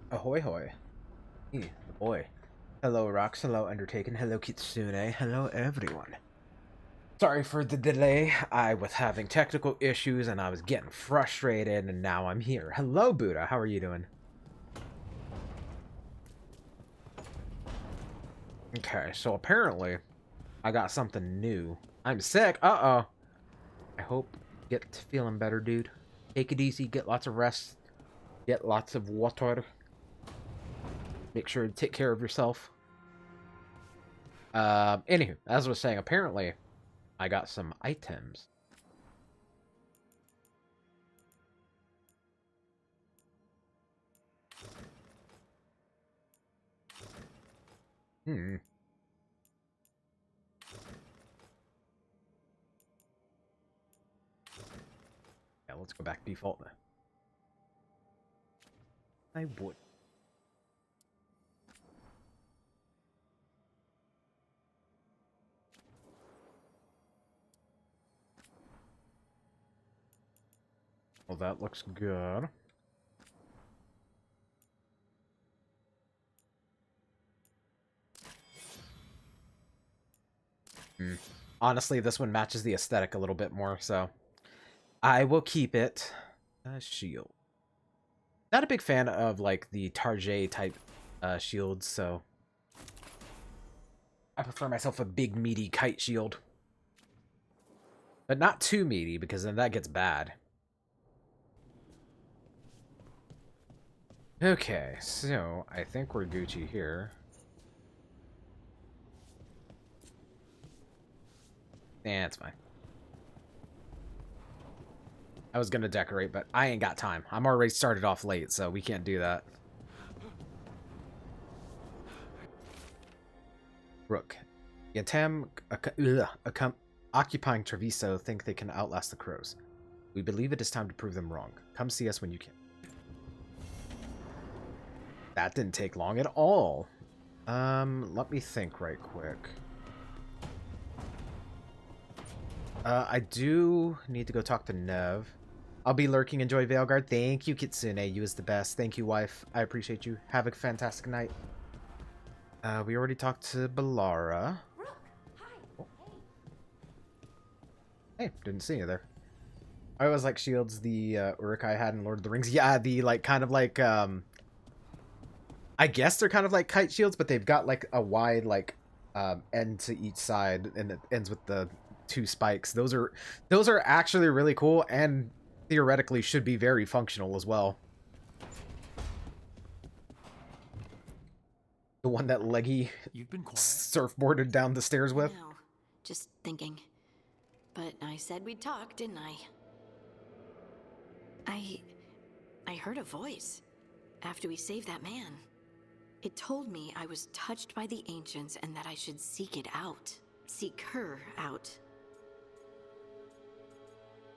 Ahoy hoy. Hey, the boy. Hello, Rox. Hello, Undertaken. Hello, Kitsune. Hello, everyone. Sorry for the delay. I was having technical issues and I was getting frustrated, and now I'm here. Hello, Buddha. How are you doing? Okay, so apparently I got something new. I'm sick. Uh-oh. I hope you get feeling better, dude. Take it easy. Get lots of rest. Get lots of water. Make sure to take care of yourself. Anywho, as I was saying, apparently I got some items. Hmm. Yeah, let's go back default now. I would. Well, that looks good. Hmm. Honestly, this one matches the aesthetic a little bit more, so I will keep it. Shield. Not a big fan of like the Target type shields, so I prefer myself a big meaty kite shield. But not too meaty, because then that gets bad. Okay, so I think we're Gucci here. Yeah, it's fine. I was gonna decorate, but I ain't got time. I'm already started off late, so we can't do that. Rook. Yatam occupying Treviso think they can outlast the crows. We believe it is time to prove them wrong. Come see us when you can. That didn't take long at all. Let me think right quick. I do need to go talk to Nev. I'll be lurking. Enjoy Veilguard. Thank you, Kitsune. You is the best. Thank you, wife. I appreciate you. Have a fantastic night. We already talked to Balara. Oh. Hey, didn't see you there. I always like shields the Uruk-hai had in Lord of the Rings. Yeah, the like kind of like I guess they're kind of like kite shields, but they've got like a wide like end to each side, and it ends with the two spikes. Those are actually really cool, and theoretically should be very functional as well. The one that Leggy surfboarded down the stairs with. No, just thinking. But I said we'd talk, didn't I? I heard a voice after we saved that man. It told me I was touched by the ancients and that I should seek it out. Seek her out.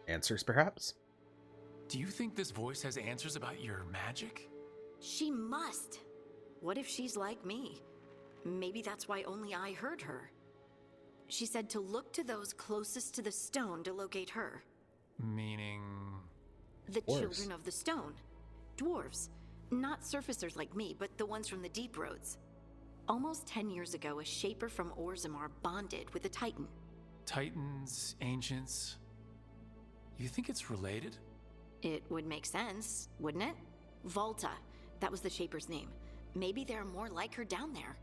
Answers, perhaps? Do you think this voice has answers about your magic? She must. What if she's like me? Maybe that's why only I heard her. She said to look to those closest to the stone to locate her. Meaning... The children of the stone. Dwarves. Not surfacers like me, but the ones from the deep roads. Almost 10 years ago, a shaper from Orzammar bonded with a titan. Titans, ancients... You think it's related? It would make sense, wouldn't it? Volta. That was the shaper's name. Maybe there are more like her down there.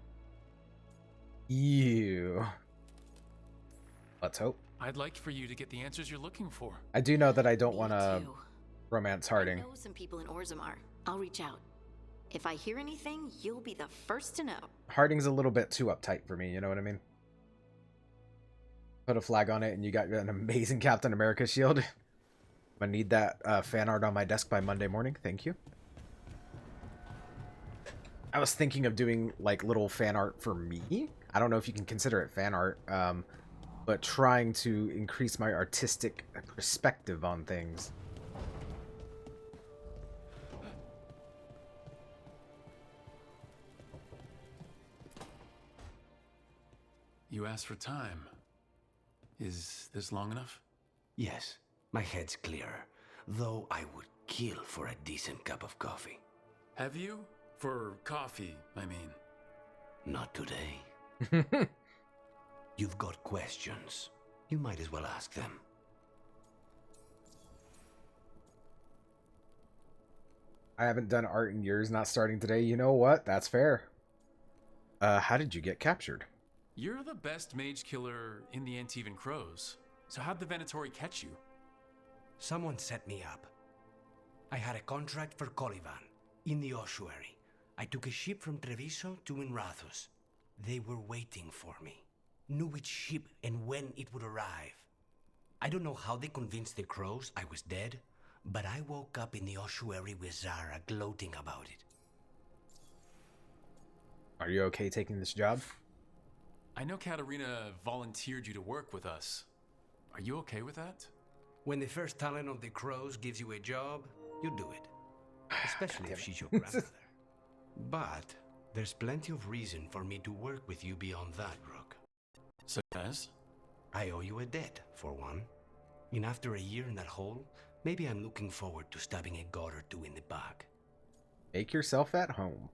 You. Let's hope. I'd like for you to get the answers you're looking for. I do know that I don't want to romance Harding. I know some people in Orzammar. I'll reach out. If I hear anything, you'll be the first to know. Harding's a little bit too uptight for me, you know what I mean? Put a flag on it and you got an amazing Captain America shield. I'm gonna need that fan art on my desk by Monday morning. Thank you. I was thinking of doing like little fan art for me. I don't know if you can consider it fan art, but trying to increase my artistic perspective on things. You asked for time. Is this long enough? Yes, my head's clearer, though I would kill for a decent cup of coffee. Have you? For coffee, I mean. Not today. You've got questions. You might as well ask them. I haven't done art in years, not starting today. You know what? That's fair. How did you get captured? You're the best mage killer in the Antivan Crows. So how'd the Venatori catch you? Someone set me up. I had a contract for Colivan in the ossuary. I took a ship from Treviso to Inrathus. They were waiting for me. Knew which ship and when it would arrive. I don't know how they convinced the Crows I was dead, but I woke up in the ossuary with Zara gloating about it. Are you okay taking this job? I know Katerina volunteered you to work with us. Are you okay with that? When the first talent of the Crows gives you a job, you do it. Especially if she's your grandmother. But there's plenty of reason for me to work with you beyond that, Rook. Such as? I owe you a debt, for one. And after a year in that hole, maybe I'm looking forward to stabbing a god or two in the back. Make yourself at home.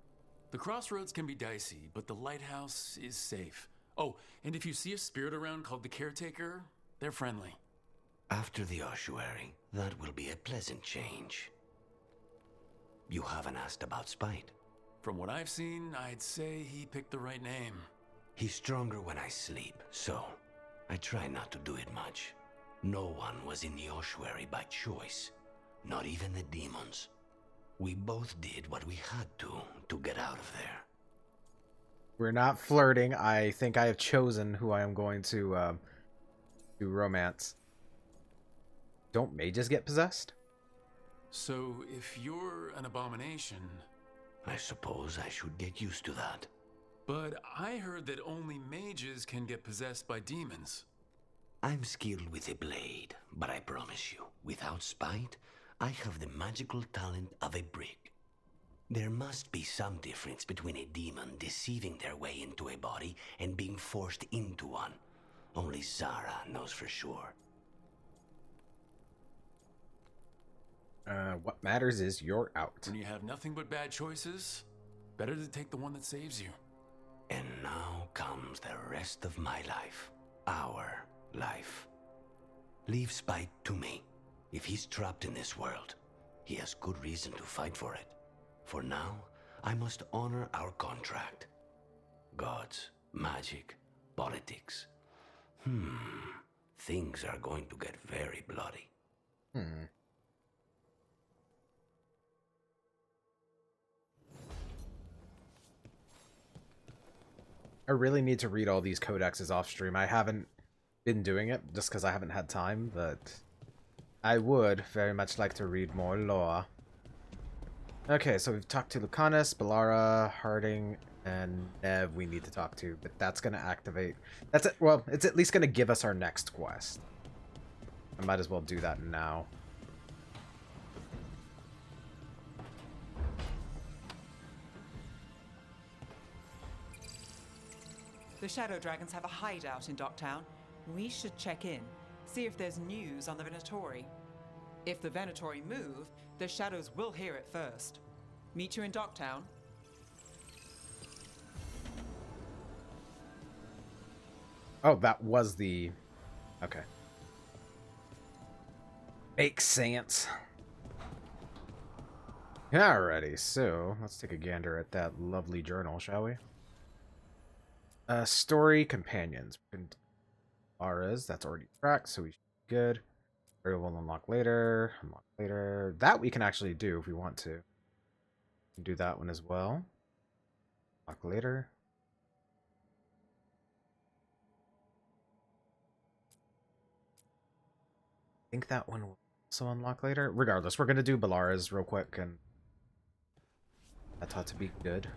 The crossroads can be dicey, but the lighthouse is safe. Oh, and if you see a spirit around called the Caretaker, they're friendly. After the ossuary, that will be a pleasant change. You haven't asked about Spite. From what I've seen, I'd say he picked the right name. He's stronger when I sleep, so I try not to do it much. No one was in the ossuary by choice, not even the demons. We both did what we had to get out of there. We're not flirting. I think I have chosen who I am going to do romance. Don't mages get possessed? So, if you're an abomination... I suppose I should get used to that. But I heard that only mages can get possessed by demons. I'm skilled with a blade, but I promise you, without Spite, I have the magical talent of a brick. There must be some difference between a demon deceiving their way into a body and being forced into one. Only Zara knows for sure. What matters is you're out. When you have nothing but bad choices, better to take the one that saves you. And now comes the rest of my life. Our life. Leave Spite to me. If he's trapped in this world, he has good reason to fight for it. For now, I must honor our contract. Gods, magic, politics. Things are going to get very bloody. I really need to read all these codexes off stream. I haven't been doing it just because I haven't had time, but I would very much like to read more lore. Okay, so we've talked to Lucanus, Bellara, Harding, and Nev we need to talk to, but that's going to activate... That's it. Well, it's at least going to give us our next quest. I might as well do that now. The Shadow Dragons have a hideout in Docktown. We should check in, see if there's news on the Venatori. If the Venatori move, the Shadows will hear it first. Meet you in Docktown. Oh, that was the... Okay. Makes sense. Alrighty, so let's take a gander at that lovely journal, shall we? Story companions. Aras, that's already tracked, so we should be good. Or we'll unlock later. Unlock later. That we can actually do if we want to. We can do that one as well. Unlock later. I think that one will also unlock later. Regardless, we're going to do Bellara's real quick, and that ought to be good.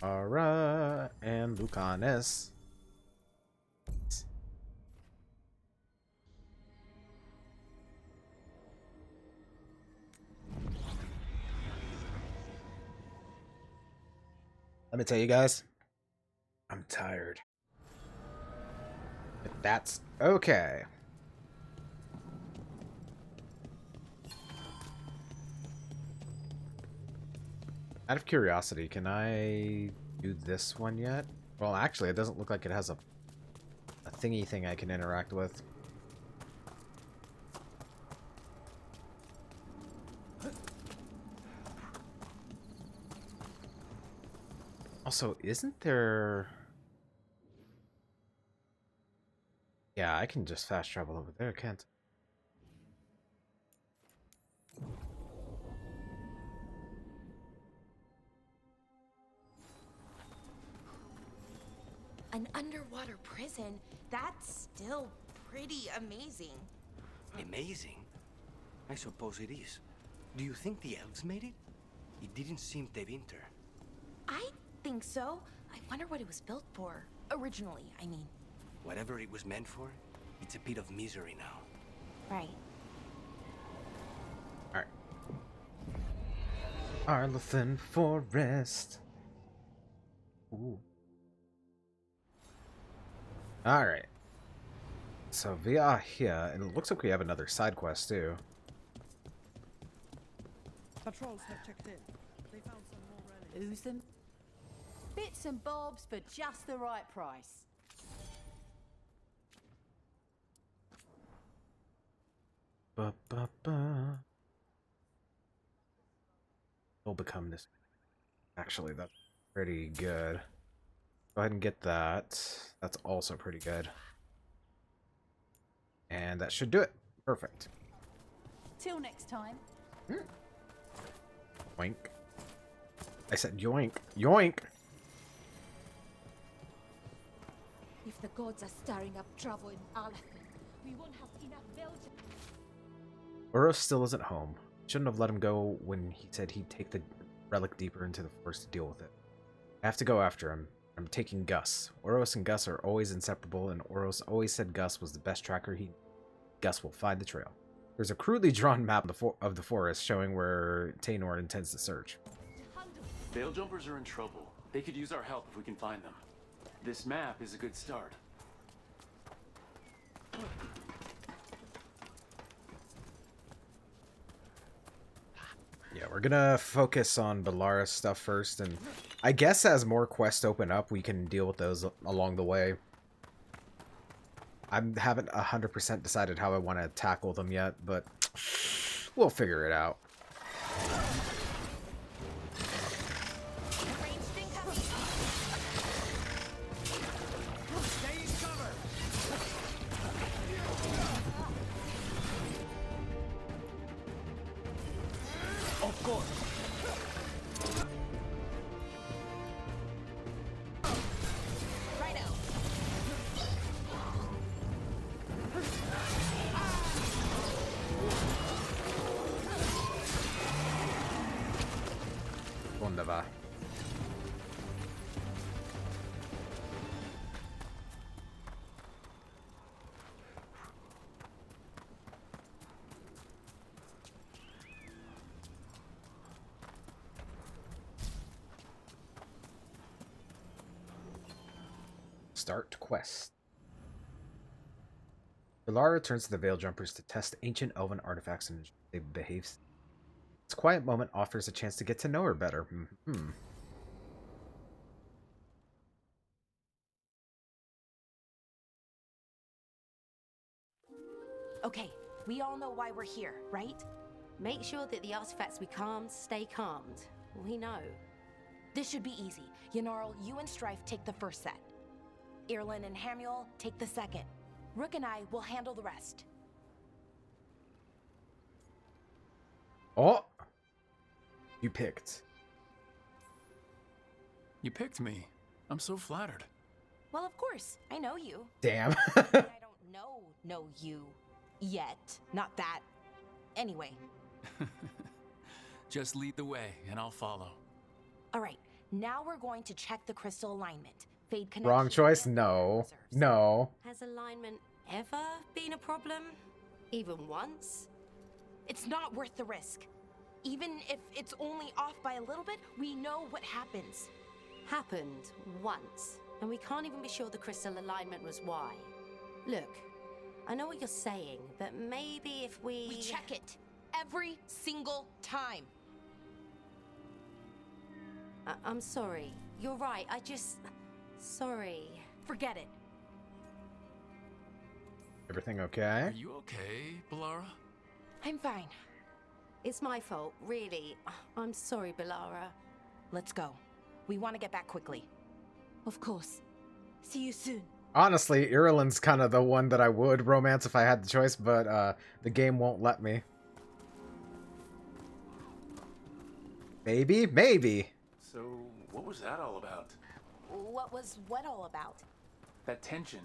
Ara and Lucanus. Let me tell you guys, I'm tired. But that's okay. Out of curiosity, can I do this one yet? Well, actually, it doesn't look like it has a thingy thing I can interact with. Also, isn't there... Yeah, I can just fast travel over there, can't An underwater prison? That's still pretty amazing. Amazing? I suppose it is. Do you think the elves made it? It didn't seem to winter. I think so. I wonder what it was built for. Originally, I mean. Whatever it was meant for, it's a pit of misery now. Right. Alright. Arlothan Forest. Ooh. Alright. So we are here, and it looks like we have another side quest too. Patrols have checked in. They found some more relics. Ooze them. Bits and bobs for just the right price. Ba, ba, ba. We'll become this. Actually, that's pretty good. Go ahead and get that. That's also pretty good. And that should do it. Perfect. Till next time. Yoink. I said yoink. Yoink! If the gods are stirring up trouble in Arlothan, we won't have enough Veilguard. Uros still isn't home. Shouldn't have let him go when he said he'd take the relic deeper into the forest to deal with it. I have to go after him. I'm taking Gus. Uros and Gus are always inseparable, and Uros always said Gus was the best tracker Gus will find the trail. There's a crudely drawn map of the forest showing where Taynor intends to search. Veil jumpers are in trouble. They could use our help if we can find them. This map is a good start. Yeah, we're gonna focus on Belarus stuff first, and I guess as more quests open up, we can deal with those along the way. I haven't 100% decided how I want to tackle them yet, but we'll figure it out. Of course. Wunderbar. Start quest. Belara returns to the Veil Jumpers to test ancient elven artifacts and they behave. This quiet moment offers a chance to get to know her better. Okay, we all know why we're here, right? Make sure that the artifacts we calmed stay calmed. We know. This should be easy. Yanarl, you and Strife take the first set. Irlin and Hamuel take the second. Rook and I will handle the rest. Oh! You picked. You picked me. I'm so flattered. Well, of course, I know you. Damn. I don't know you yet. Not that. Anyway. Just lead the way, and I'll follow. All right, now we're going to check the crystal alignment. Fade connection. Wrong choice? and No. reserves. No. Has alignment ever been a problem? Even once? It's not worth the risk. Even if it's only off by a little bit, we know what happens. happened once, and we can't even be sure the crystal alignment was why. Look, I know what you're saying, but maybe if we... We check it every single time. I'm sorry. You're right, Sorry. Forget it. Everything okay? Are you okay, Balara? I'm fine. It's my fault, really. I'm sorry, Balara. Let's go. We want to get back quickly. Of course. See you soon. Honestly, Irulan's kind of the one that I would romance if I had the choice, but the game won't let me. Maybe? Maybe. So, what was that all about? What was what all about? That tension.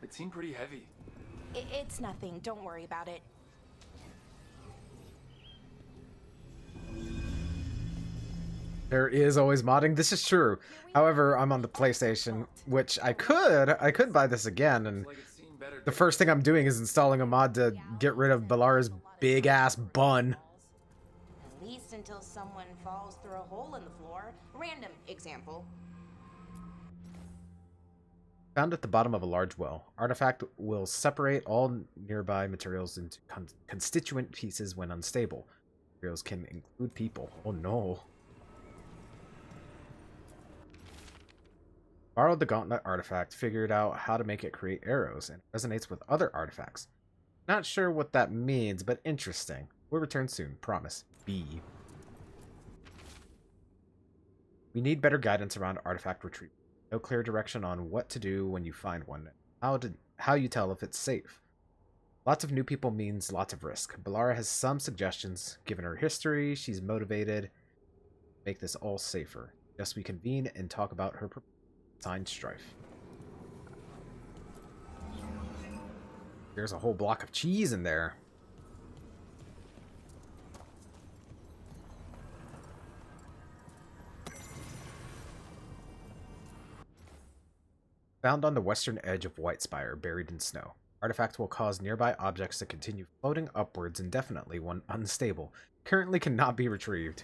It seemed pretty heavy. It's nothing. Don't worry about it. There is always modding. This is true. However, I'm on the PlayStation, which I could buy this again, and the first thing I'm doing is installing a mod to get rid of Balara's big ass bun. At least until someone falls through a hole in the floor. Random example. Found at the bottom of a large well. Artifact will separate all nearby materials into constituent pieces when unstable. Materials can include people. Oh no. Borrowed the gauntlet artifact, figured out how to make it create arrows, and resonates with other artifacts. Not sure what that means, but interesting. We'll return soon, promise. B. We need better guidance around artifact retrieval. No clear direction on what to do when you find one. How you tell if it's safe. Lots of new people means lots of risk. Balara has some suggestions. Given her history, she's motivated to make this all safer. Just we convene and talk about her signed Strife. There's a whole block of cheese in there. Found on the western edge of Whitespire, buried in snow. Artifact will cause nearby objects to continue floating upwards indefinitely when unstable. Currently cannot be retrieved.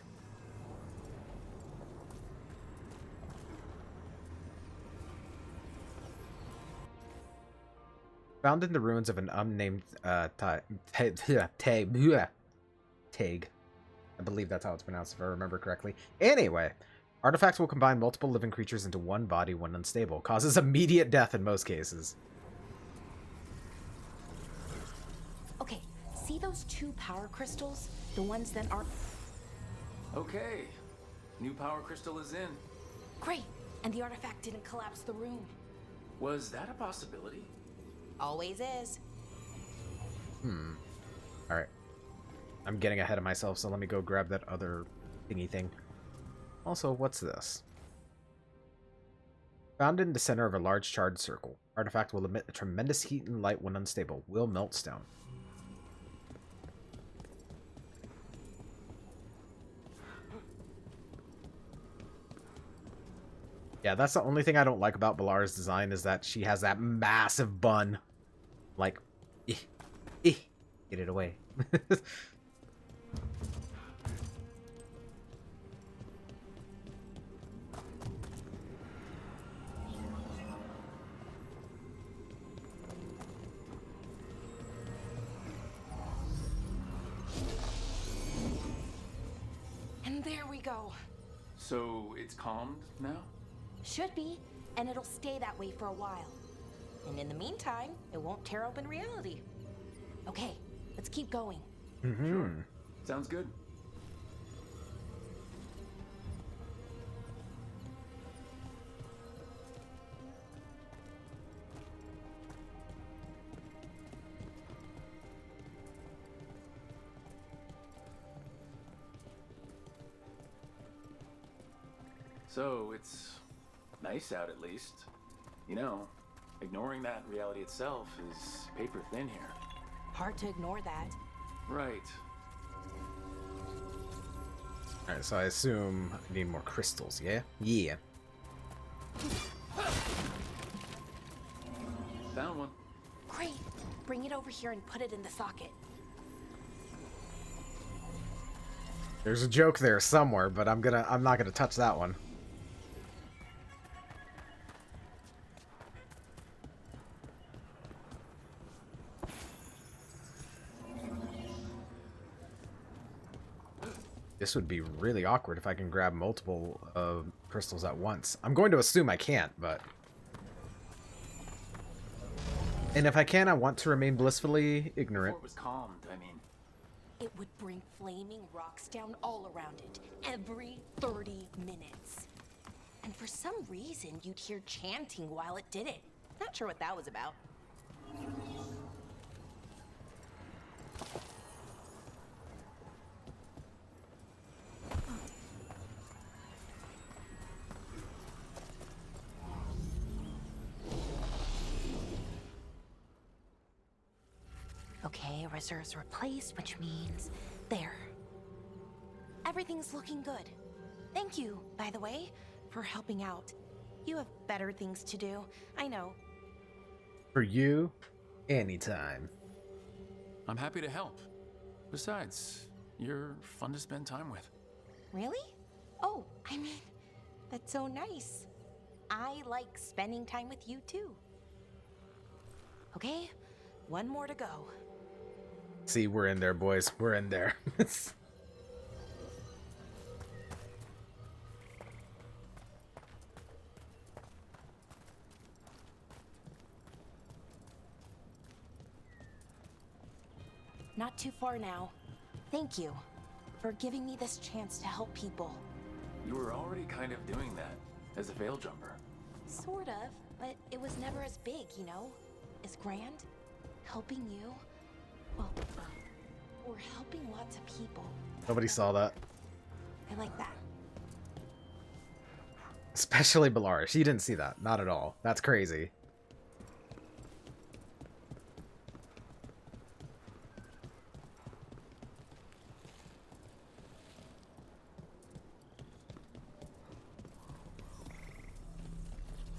Found in the ruins of an unnamed Tag. I believe that's how it's pronounced if I remember correctly. Anyway, artifacts will combine multiple living creatures into one body when unstable. Causes immediate death in most cases. Okay, see those 2 power crystals? The ones that aren't... Okay. New power crystal is in. Great! And the artifact didn't collapse the room. Was that a possibility? Always is. Alright. I'm getting ahead of myself, so let me go grab that other thingy thing. Also, what's this? Found in the center of a large charred circle. Artifact will emit a tremendous heat and light when unstable. Will melt stone. Yeah, that's the only thing I don't like about Balara's design is that she has that massive bun. Like, get it away. And there we go. So it's calmed now? Should be, and it'll stay that way for a while. And in the meantime, it won't tear open reality. Okay, let's keep going. Sure. Sounds good. So, it's nice out at least. You know, ignoring that reality itself is paper thin here. Hard to ignore that. Right. Alright, so I assume I need more crystals, yeah? Yeah. Found one. Great. Bring it over here and put it in the socket. There's a joke there somewhere, but I'm not gonna touch that one. This would be really awkward if I can grab multiple crystals at once. I'm going to assume I can't, but... And if I can, I want to remain blissfully ignorant. Before it was calmed, I mean. It would bring flaming rocks down all around it, every 30 minutes. And for some reason, you'd hear chanting while it did it. Not sure what that was about. Okay, reserves replaced, which means there. Everything's looking good. Thank you, by the way, for helping out. You have better things to do, I know. For you, anytime. I'm happy to help. Besides, you're fun to spend time with. Really? Oh, I mean, that's so nice. I like spending time with you too. Okay, one more to go. See, we're in there, boys. We're in there. Not too far now. Thank you for giving me this chance to help people. You were already kind of doing that as a veil jumper. Sort of, but it was never as big, you know? As grand. Helping you. Well, or helping lots of people. Nobody saw that. I like that. Especially Bellaris. She didn't see that. Not at all. That's crazy.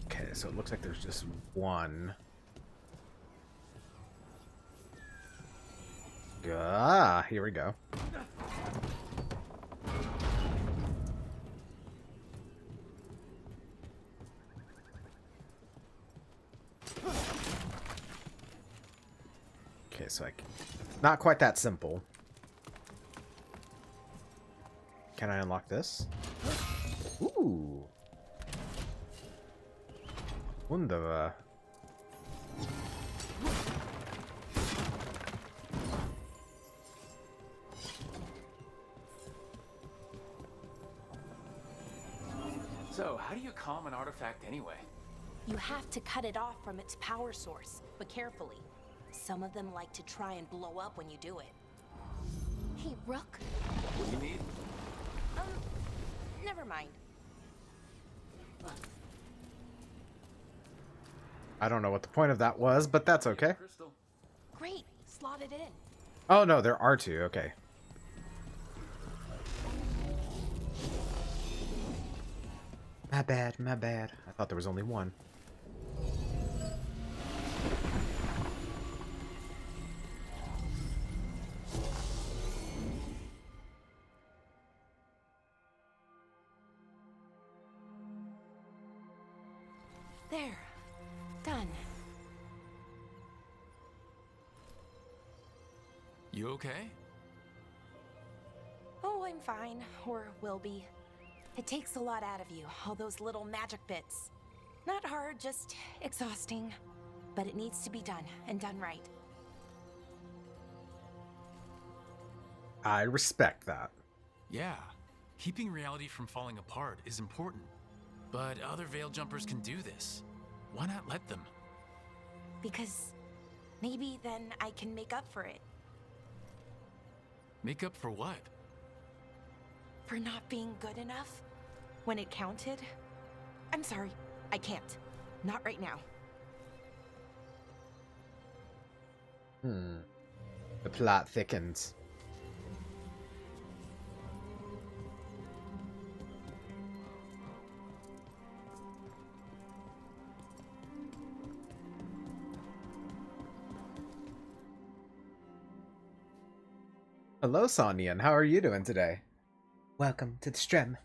Okay, so it looks like there's just one. Ah, here we go. Okay, so not quite that simple. Can I unlock this? Ooh. Wunderbar. So, how do you calm an artifact anyway? You have to cut it off from its power source, but carefully. Some of them like to try and blow up when you do it. Hey, Rook. What do you need? Never mind. I don't know what the point of that was, but that's okay. Crystal. Great, slot it in. Oh no, there are two, okay. My bad, my bad. I thought there was only one. There. Done. You okay? Oh, I'm fine. Or will be. It takes a lot out of you, all those little magic bits. Not hard, just exhausting. But it needs to be done, and done right. I respect that. Yeah. Keeping reality from falling apart is important. But other veil jumpers can do this. Why not let them? Because maybe then I can make up for it. Make up for what? For not being good enough when it counted. I'm sorry, I can't. Not right now. The plot thickens. Hello, Sonyan. How are you doing today? Welcome to the stream.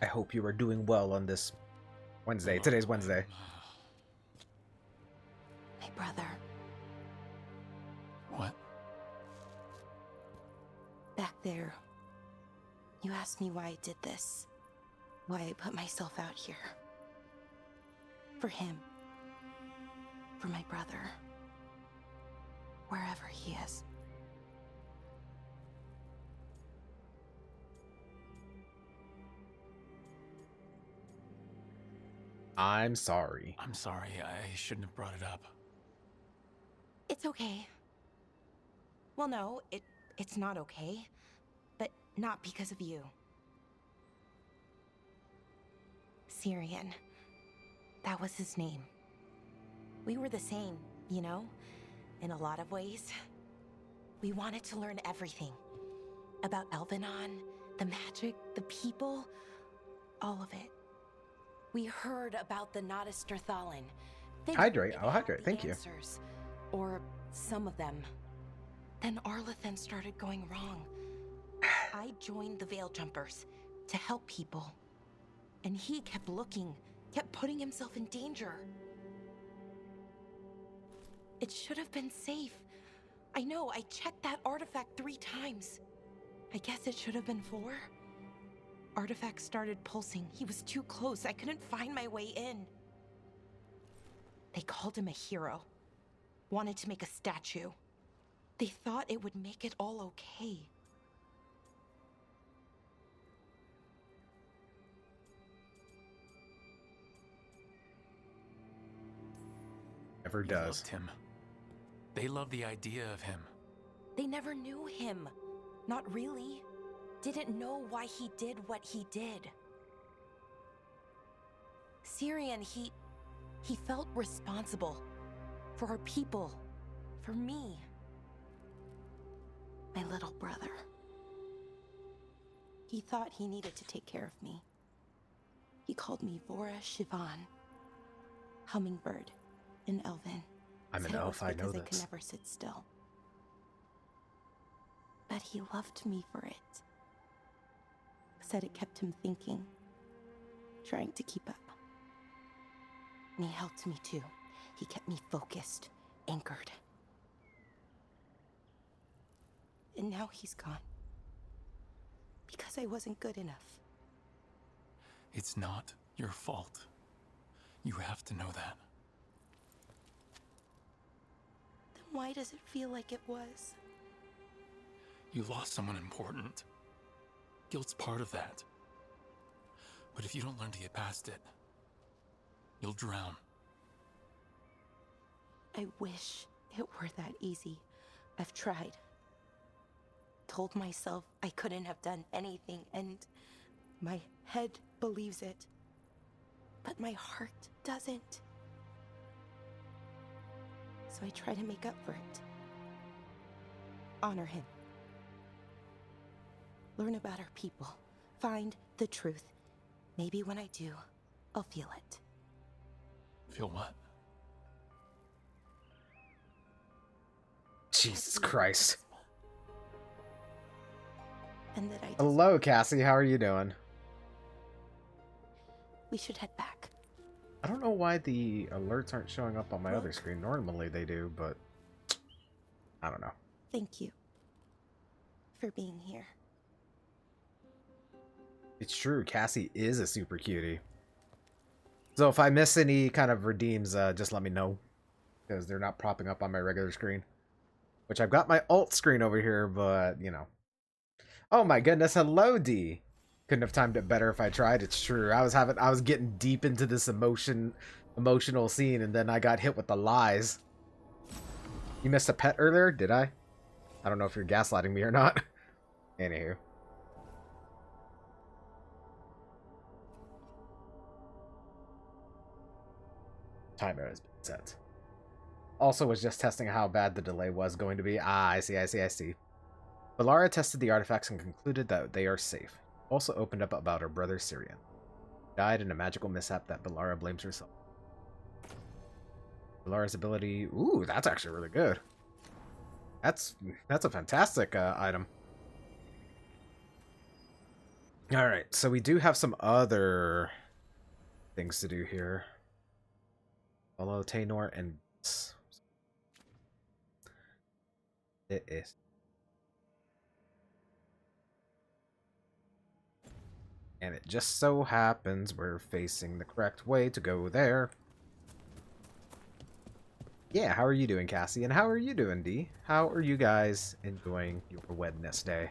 I hope you are doing well on this Wednesday. Today's Wednesday. My brother. What? There. You asked me why I did this. Why I put myself out here. For him. For my brother. Wherever he is. I'm sorry. I'm sorry, I shouldn't have brought it up. It's okay. Well, no, it's not okay. But not because of you. Syrian. That was his name. We were the same, you know? In a lot of ways. We wanted to learn everything. About Elvenon, the magic, the people, all of it. We heard about the Notisterthalin. Hydrate, I'll hydrate, thank you. Or some of them. Then Arlathan started going wrong. I joined the Veil Jumpers to help people. And he kept looking, kept putting himself in danger. It should have been safe. I know, I checked that artifact 3 times. I guess it should have been 4. Artifact started pulsing. He was too close. I couldn't find my way in. They called him a hero. Wanted to make a statue. They thought it would make it all okay. Never They does. loved him. They loved the idea of him. They never knew him. Not really. Didn't know why he did what he did. Syrian, he felt responsible. For our people. For me. My little brother. He thought he needed to take care of me. He called me Vora Shivan. Hummingbird in Elven. I'm an Said it elf, was I know because I could this. never sit still. But he loved me for it. Said it kept him thinking. Trying to keep up. And he helped me too. He kept me focused, anchored. And now he's gone. Because I wasn't good enough. It's not your fault. You have to know that. Then why does it feel like it was? You lost someone important. Guilt's part of that. But if you don't learn to get past it, you'll drown. I wish it were that easy. I've tried. Told myself I couldn't have done anything, and my head believes it. But my heart doesn't. So I try to make up for it. Honor him. Learn about our people. Find the truth. Maybe when I do, I'll feel it. Feel what? Jesus Christ. And that I Hello, Cassie. How are you doing? We should head back. I don't know why the alerts aren't showing up on my other Look. screen. Normally they do, but I don't know. Thank you for being here. It's true. Cassie is a super cutie. So if I miss any kind of redeems, just let me know. Because they're not popping up on my regular screen. Which I've got my alt screen over here, but, you know. Oh my goodness, hello, D. Couldn't have timed it better if I tried. It's true. I was getting deep into this emotional scene, and then I got hit with the lies. You missed a pet earlier? Did I? I don't know if you're gaslighting me or not. Anywho. Timer has been set. Also was just testing how bad the delay was going to be. Ah, I see. Valara tested the artifacts and concluded that they are safe. Also opened up about her brother Syrian. Died in a magical mishap that Valara blames herself. Valara's ability... Ooh, that's actually really good. That's a fantastic item. Alright, so we do have some other things to do here. Follow Taynor and... It is. And it just so happens we're facing the correct way to go there. Yeah, how are you doing, Cassie? And how are you doing, Dee? How are you guys enjoying your Wednesday?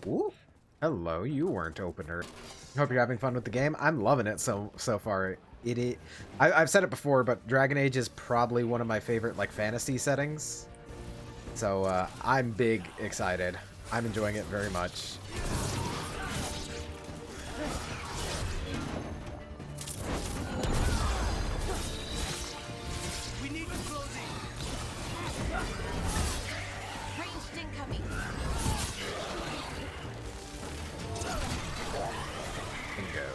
Ooh. Hello, you weren't opener. Hope you're having fun with the game. I'm loving it so far. I've said it before, but Dragon Age is probably one of my favorite like fantasy settings. So I'm big excited. I'm enjoying it very much. We need to close it. Ranged incoming. Bingo.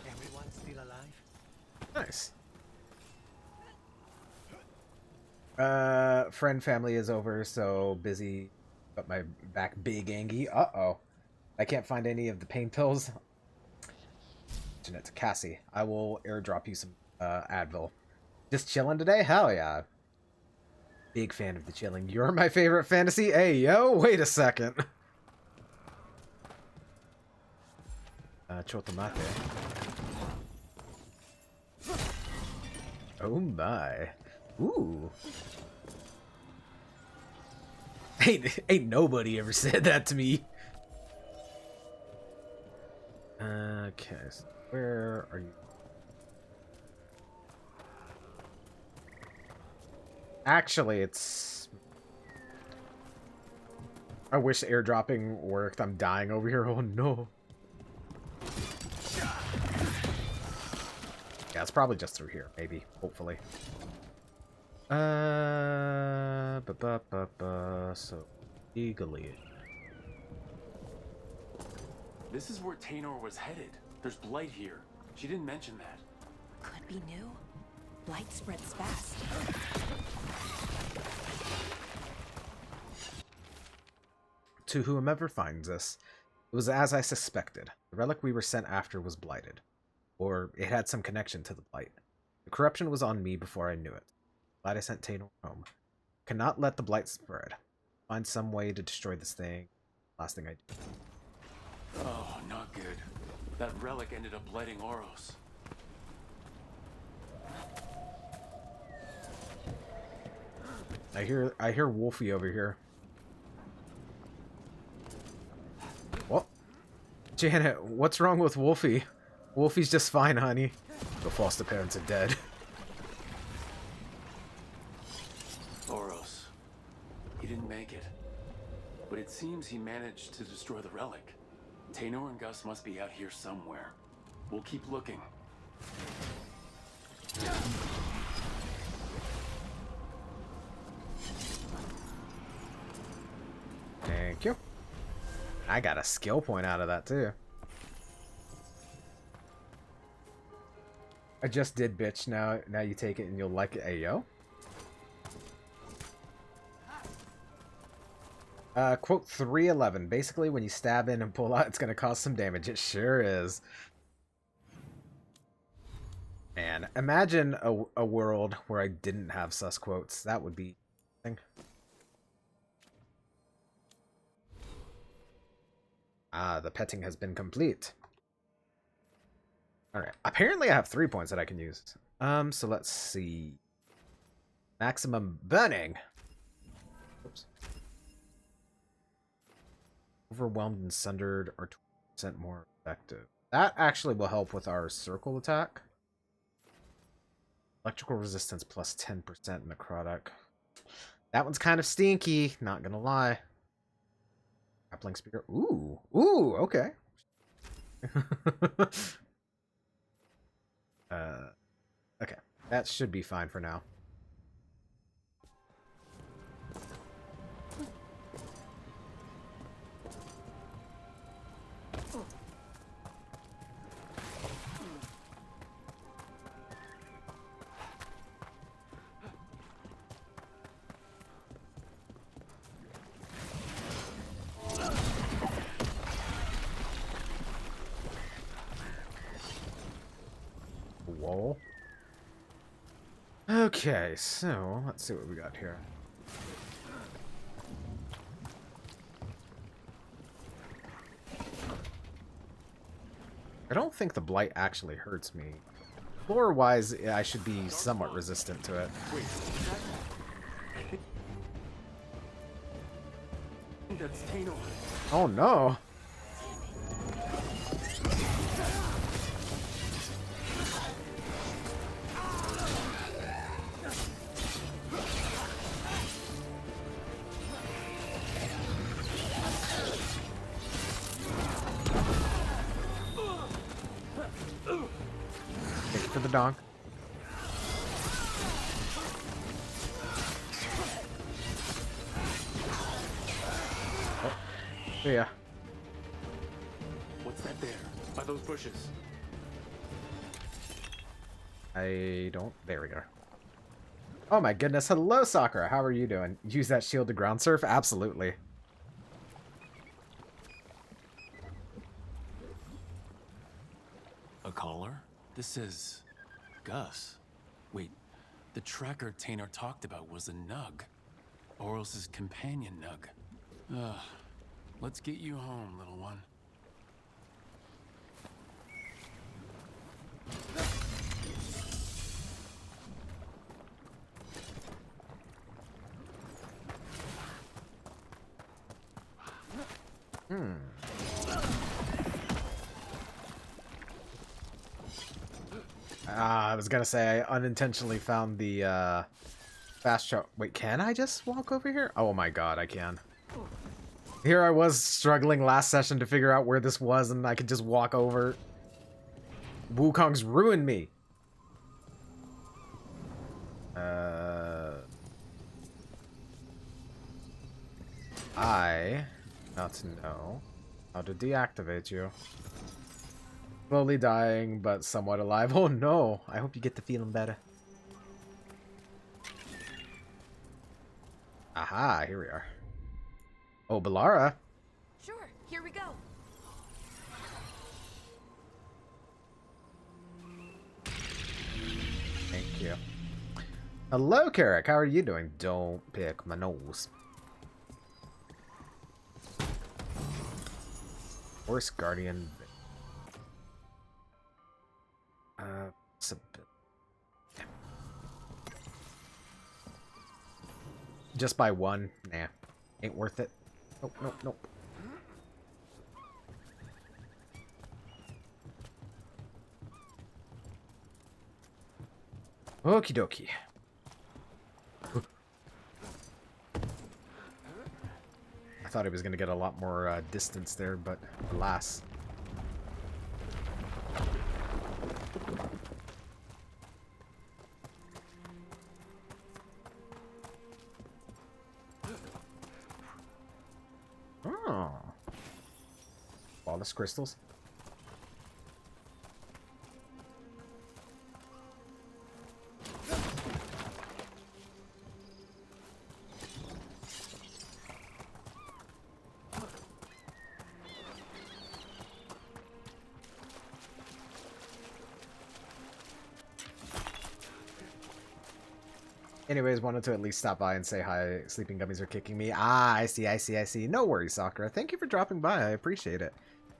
Everyone's still alive? Nice. Friend family is over, so busy. Got my back big angy. Uh-oh. I can't find any of the pain pills. It's Cassie. I will airdrop you some Advil. Just chilling today? Hell yeah. Big fan of the chilling. You're my favorite fantasy? Hey, yo, wait a second. Chotomate. Oh my. Ooh. Ain't nobody ever said that to me. Okay, so where are you? Actually, it's... I wish airdropping worked. I'm dying over here. Oh no. Yeah, it's probably just through here, maybe. Hopefully. So, legally. This is where Taynor was headed. There's blight here. She didn't mention that. Could be new. Blight spreads fast. To whomever finds us, it was as I suspected. The relic we were sent after was blighted. Or it had some connection to the blight. The corruption was on me before I knew it. Glad I sent Taynor home. Cannot let the blight spread. Find some way to destroy this thing. Last thing I do. Oh, not good. That relic ended up blighting Oros. I hear Wolfie over here. What? Janet, what's wrong with Wolfie? Wolfie's just fine, honey. The foster parents are dead. Oros. He didn't make it. But it seems he managed to destroy the relic. Taynor and Gus must be out here somewhere. We'll keep looking. Thank you. I got a skill point out of that, too. I just did, bitch. Now you take it and you'll like it. Ayo. Quote 311. Basically, when you stab in and pull out, it's going to cause some damage. It sure is. Man, imagine a world where I didn't have sus quotes. That would be... Ah, the petting has been complete. Alright, apparently I have 3 points that I can use. So let's see. Maximum burning. Oops. Overwhelmed and sundered are 20% more effective. That actually will help with our circle attack. Electrical resistance plus 10% necrotic. That one's kind of stinky, not gonna lie. Grappling spear. Ooh, okay. Okay, that should be fine for now. Okay, so let's see what we got here. I don't think the blight actually hurts me. Lore-wise, I should be somewhat resistant to it. Wait, that's Tainor. Oh no! Thank you for the donk. Oh, yeah. What's that there? By those bushes? I don't. There we go. Oh my goodness. Hello, Sakura. How are you doing? Use that shield to ground surf? Absolutely. A caller? This says Gus. Wait, the tracker Tainor talked about was a Nug. Oros's companion Nug. Let's get you home, little one. I was gonna say, I unintentionally found the, fast travel. Wait, can I just walk over here? Oh my god, I can. Here I was struggling last session to figure out where this was, and I could just walk over. Wukong's ruined me. I not know how to deactivate you. Slowly dying, but somewhat alive. Oh no! I hope you get to feeling better. Aha, here we are. Oh, Balara. Sure, here we go. Thank you. Hello, Carrick. How are you doing? Don't pick my nose. Horse Guardian. Just by one? Nah. Ain't worth it. Nope, nope, nope. Okie dokie. I thought he was going to get a lot more distance there, but alas. Oh. Flawless crystals. Anyways, wanted to at least stop by and say hi. Sleeping gummies are kicking me. Ah, I see, I see, I see. No worries, Sakura. Thank you for dropping by. I appreciate it.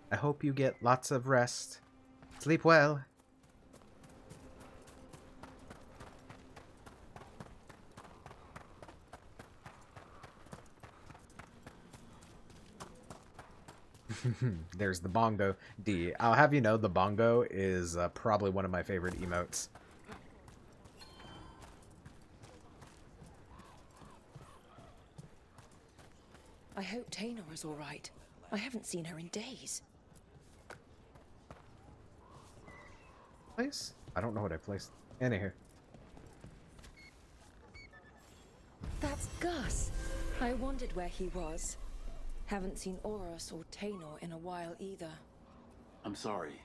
I hope you get lots of rest. Sleep well. There's the bongo. D. I'll have you know the bongo is probably one of my favorite emotes. I hope Tainor is all right. I haven't seen her in days. Place? I don't know what I placed. Anywho. That's Gus. I wondered where he was. Haven't seen Oros or Tainor in a while either. I'm sorry.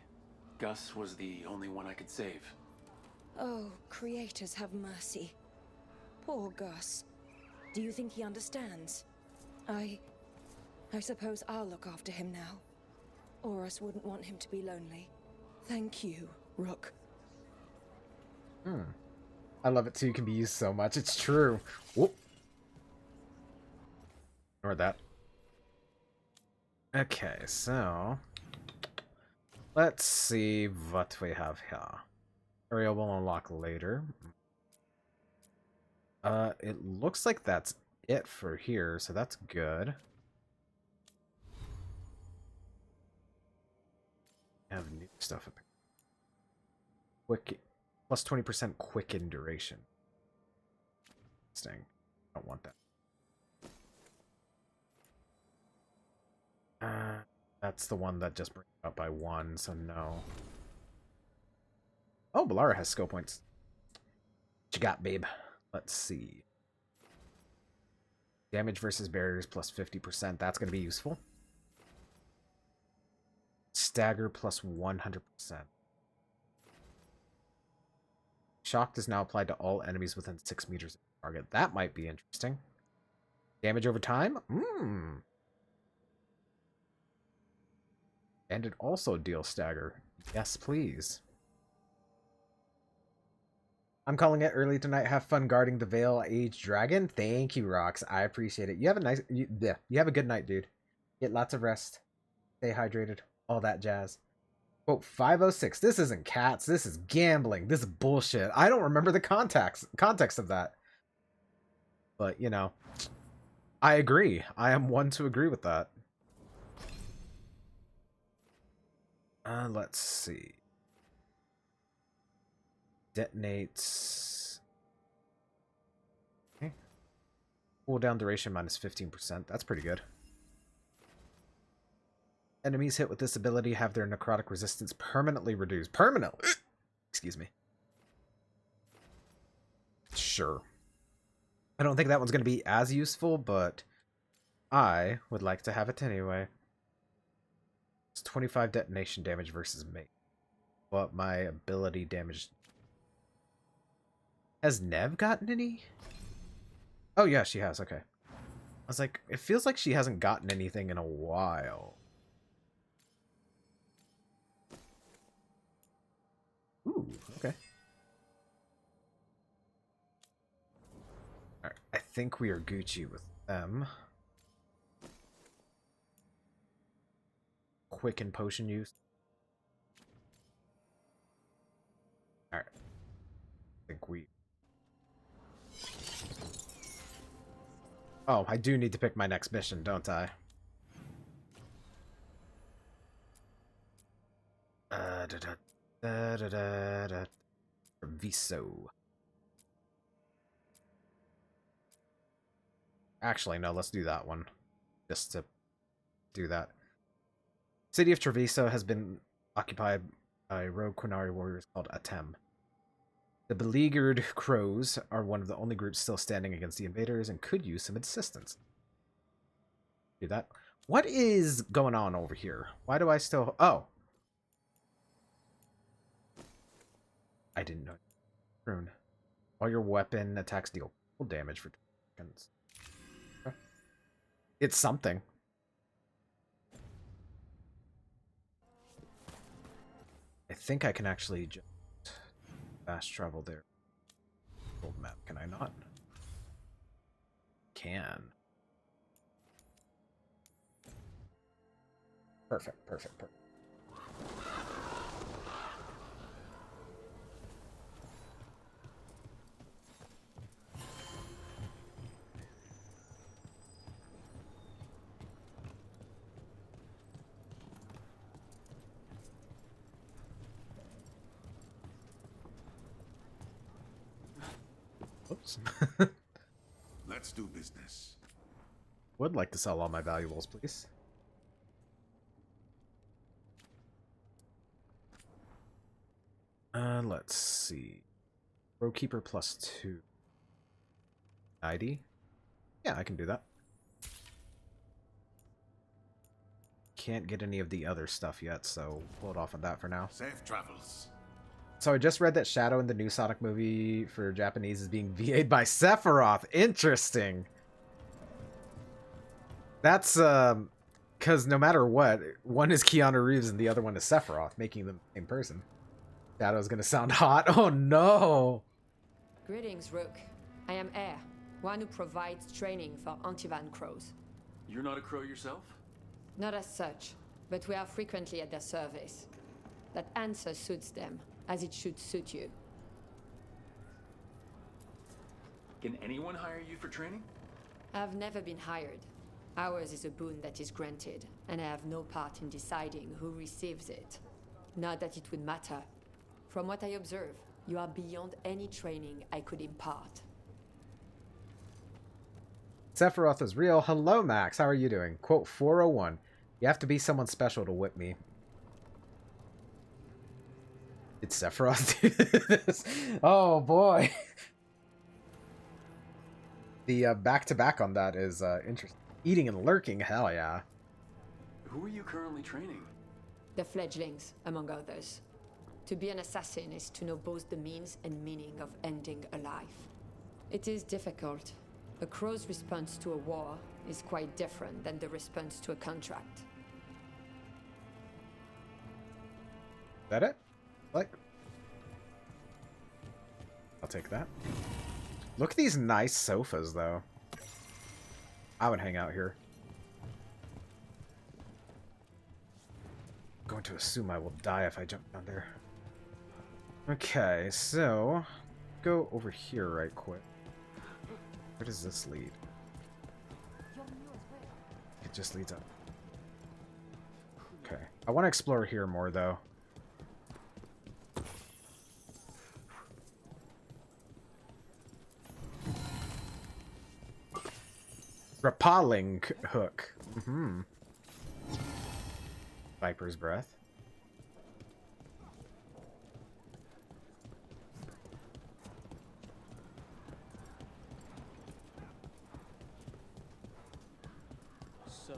Gus was the only one I could save. Oh, creators have mercy. Poor Gus. Do you think he understands? I suppose I'll look after him now. Oros wouldn't want him to be lonely. Thank you, Rook. I love it too. Can be used so much. It's true. Whoop. Ignore that. Okay, so let's see what we have here. Area will unlock later. It looks like that's it for here, so that's good. Have new stuff up here. Quick, plus 20% quicken duration. Interesting. I don't want that. That's the one that just brings it up by 1, so no. Oh, Balara has skill points. What you got, babe? Let's see. Damage versus barriers plus 50%. That's going to be useful. Stagger plus 100%. Shock is now applied to all enemies within 6 meters of the target. That might be interesting. Damage over time? And it also deals stagger. Yes, please. I'm calling it early tonight. Have fun guarding the Veil Age Dragon. Thank you, Rox. I appreciate it. You have a nice... You have a good night, dude. Get lots of rest. Stay hydrated. All that jazz. Quote 506. This isn't cats. This is gambling. This is bullshit. I don't remember the context of that. But, you know. I agree. I am one to agree with that. Let's see. Detonates. Okay. Cooldown duration minus 15%. That's pretty good. Enemies hit with this ability have their necrotic resistance permanently reduced. Permanently! Excuse me. Sure. I don't think that one's going to be as useful, but I would like to have it anyway. It's 25 detonation damage versus me. But my ability damage... Has Nev gotten any? Oh, yeah, she has. Okay. I was like, it feels like she hasn't gotten anything in a while. Ooh, okay. Alright, I think we are Gucci with them. Quicken potion use. Alright. I think we... Oh, I do need to pick my next mission, don't I? Viso. Actually, no, let's do that one. Just to do that. City of Treviso has been occupied by rogue Quinari warriors called Atem. The beleaguered crows are one of the only groups still standing against the invaders and could use some assistance. Do that. What is going on over here? Why do I still... Oh. I didn't know. Rune. All your weapon attacks deal full damage for 2 seconds. Okay. It's something. I think I can actually just fast travel there. Old map, can I not? Can. Perfect, perfect, perfect. Oops. Let's do business. Would like to sell all my valuables, please. Let's see. Rokeeper +2. ID? Yeah, I can do that. Can't get any of the other stuff yet, so hold off on that for now. Safe travels. So I just read that Shadow in the new Sonic movie for Japanese is being VA'd by Sephiroth. Interesting. That's, because no matter what, one is Keanu Reeves and the other one is Sephiroth, making them the same person. Shadow's gonna sound hot. Oh no! Greetings, Rook. I am Air, one who provides training for Antivan crows. You're not a crow yourself? Not as such, but we are frequently at their service. That answer suits them, as it should suit you. Can anyone hire you for training? I've never been hired. Ours is a boon that is granted, and I have no part in deciding who receives it. Not that it would matter. From what I observe, you are beyond any training I could impart. Sephiroth is real. Hello, Max. How are you doing? Quote 401. You have to be someone special to whip me. Did Sephiroth do this? Oh, boy. The back-to-back on that is interesting. Eating and lurking, hell yeah. Who are you currently training? The fledglings, among others. To be an assassin is to know both the means and meaning of ending a life. It is difficult. A crow's response to a war is quite different than the response to a contract. Is that it? Like, I'll take that. Look at these nice sofas, though. I would hang out here. I'm going to assume I will die if I jump down there. Okay, so go over here right quick. Where does this lead? It just leads up. Okay. I want to explore here more, though. Rappalling hook. Mm-hmm. Viper's breath. So...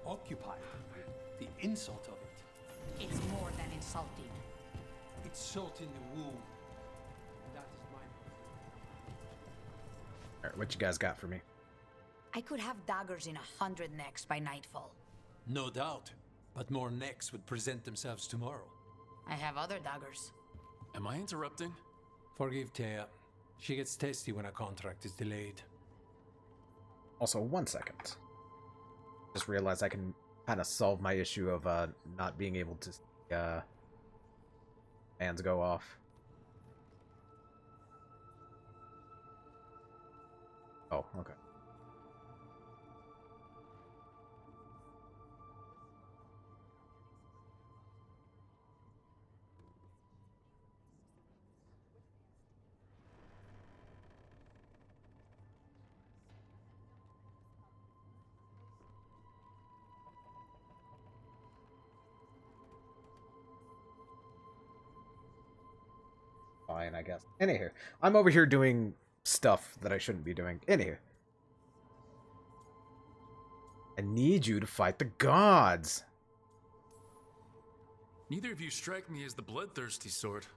Occupied. The insult of it. It's more than insulting. It's salt in the wound. That is mine. Alright, what you guys got for me? I could have daggers in 100 necks by nightfall. No doubt. But more necks would present themselves tomorrow. I have other daggers. Am I interrupting? Forgive Taya. She gets testy when a contract is delayed. Also, 1 second. Just realized I can kind of solve my issue of not being able to see, fans go off. Oh, okay. Fine, I guess. Anywho, I'm over here doing stuff that I shouldn't be doing. Anywho. I need you to fight the gods. Neither of you strike me as the bloodthirsty sort.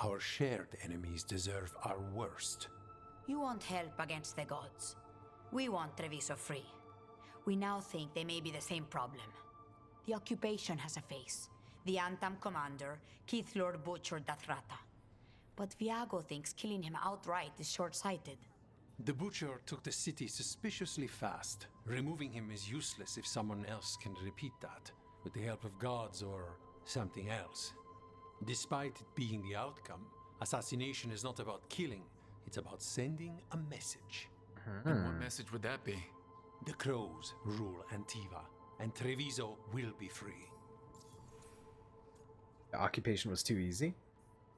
Our shared enemies deserve our worst. You want help against the gods. We want Treviso free. We now think they may be the same problem. The occupation has a face. The Antam commander, Keith Lord Butcher Dathrata. But Viago thinks killing him outright is short-sighted. The Butcher took the city suspiciously fast. Removing him is useless if someone else can repeat that, with the help of gods or something else. Despite it being the outcome, assassination is not about killing, it's about sending a message. And what message would that be? The Crows rule Antiva, and Treviso will be free. The occupation was too easy?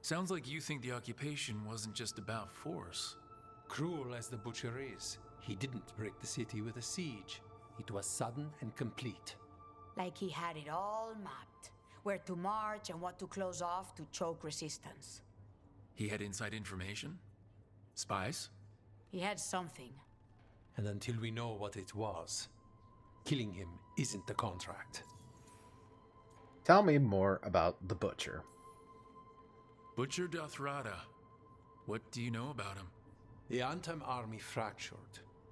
Sounds like you think the occupation wasn't just about force. Cruel as the Butcher is, he didn't break the city with a siege. It was sudden and complete. Like he had it all mapped. Where to march and what to close off to choke resistance. He had inside information? Spies? He had something. And until we know what it was, killing him isn't the contract. Tell me more about the Butcher. Butcher Dathrata. What do you know about him? The Antam army fractured,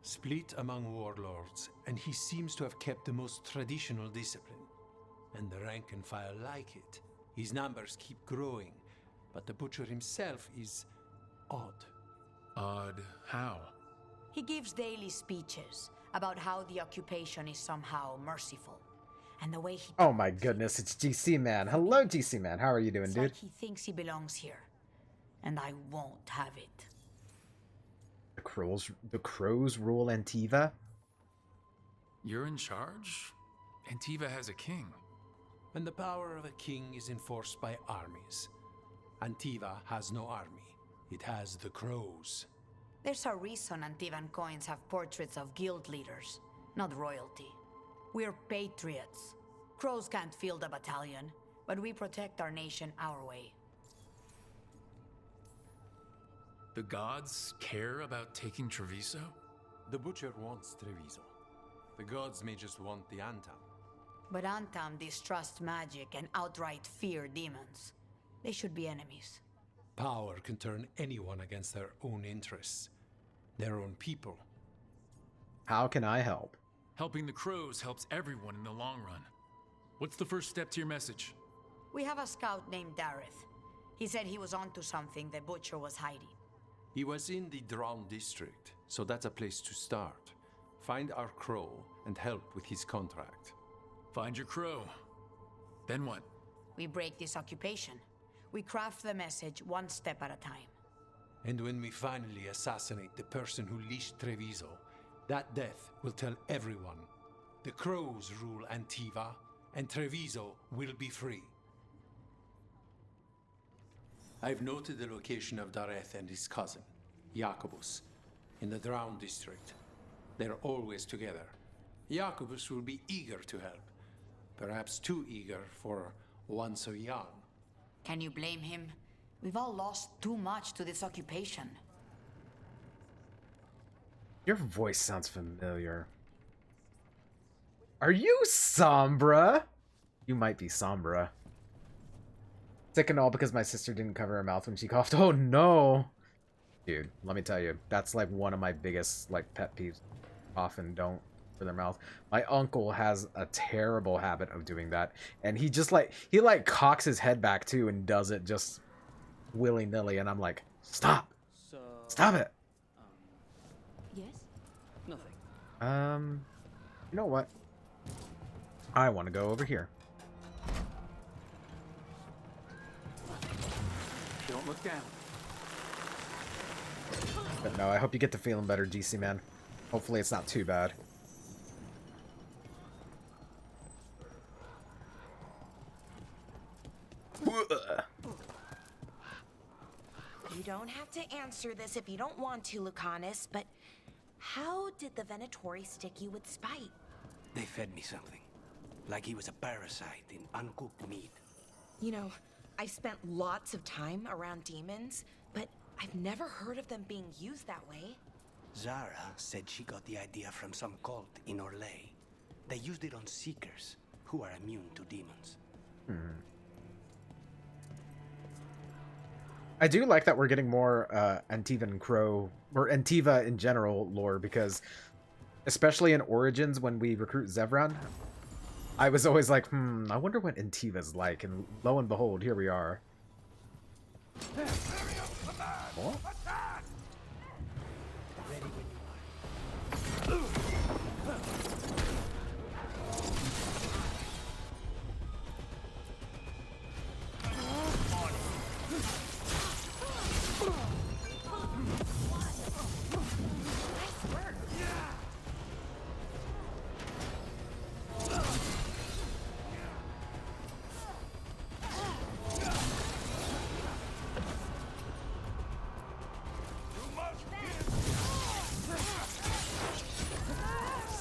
split among warlords, and he seems to have kept the most traditional discipline. and the rank and file like it. His numbers keep growing, but the Butcher himself is odd. Odd how? He gives daily speeches about how the occupation is somehow merciful. And the way he... Oh my goodness, it's GC Man. Hello, GC Man. How are you doing, it's dude? like he thinks he belongs here. And I won't have it. The crows rule Antiva? You're in charge? Antiva has a king. And the power of a king is enforced by armies. Antiva has no army. It has the crows. There's a reason Antivan coins have portraits of guild leaders, not royalty. We're patriots. Crows can't field a battalion, but we protect our nation our way. The gods care about taking Treviso? The Butcher wants Treviso. The gods may just want the Antam. But Antam distrust magic and outright fear demons. They should be enemies. Power can turn anyone against their own interests. Their own people. How can I help? Helping the crows helps everyone in the long run. What's the first step to your message? We have a scout named Dareth. He said he was onto something the Butcher was hiding. He was in the Drown district, so that's a place to start. Find our crow and help with his contract. Find your crow. Then what? We break this occupation. We craft the message one step at a time. And when we finally assassinate the person who leashed Treviso, that death will tell everyone. The crows rule Antiva, and Treviso will be free. I've noted the location of Dareth and his cousin, Jacobus, in the Drown district. They're always together. Jacobus will be eager to help. Perhaps too eager for one so young. Can you blame him? We've all lost too much to this occupation. Your voice sounds familiar. Are you Sombra? You might be Sombra. Sick and all because my sister didn't cover her mouth when she coughed. Oh no! Dude, let me tell you, that's like one of my biggest like pet peeves. Often don't for their mouth. My uncle has a terrible habit of doing that, and he just he cocks his head back too and does it just willy-nilly, and I'm like, stop! Stop it! Yes? Nothing. You know what? I want to go over here. Don't look down. But no, I hope you get to feeling better, GC man. Hopefully it's not too bad. You don't have to answer this if you don't want to, Lucanus, but how did the Venatori stick you with spite? They fed me something. Like he was a parasite in uncooked meat. You know, I've spent lots of time around demons, but I've never heard of them being used that way. Zara said she got the idea from some cult in Orlais. They used it on seekers who are immune to demons. I do like that we're getting more Antivan Crow, or Antiva in general lore, because especially in Origins when we recruit Zevran, I was always like, I wonder what Antiva's like, and lo and behold, here we are. What?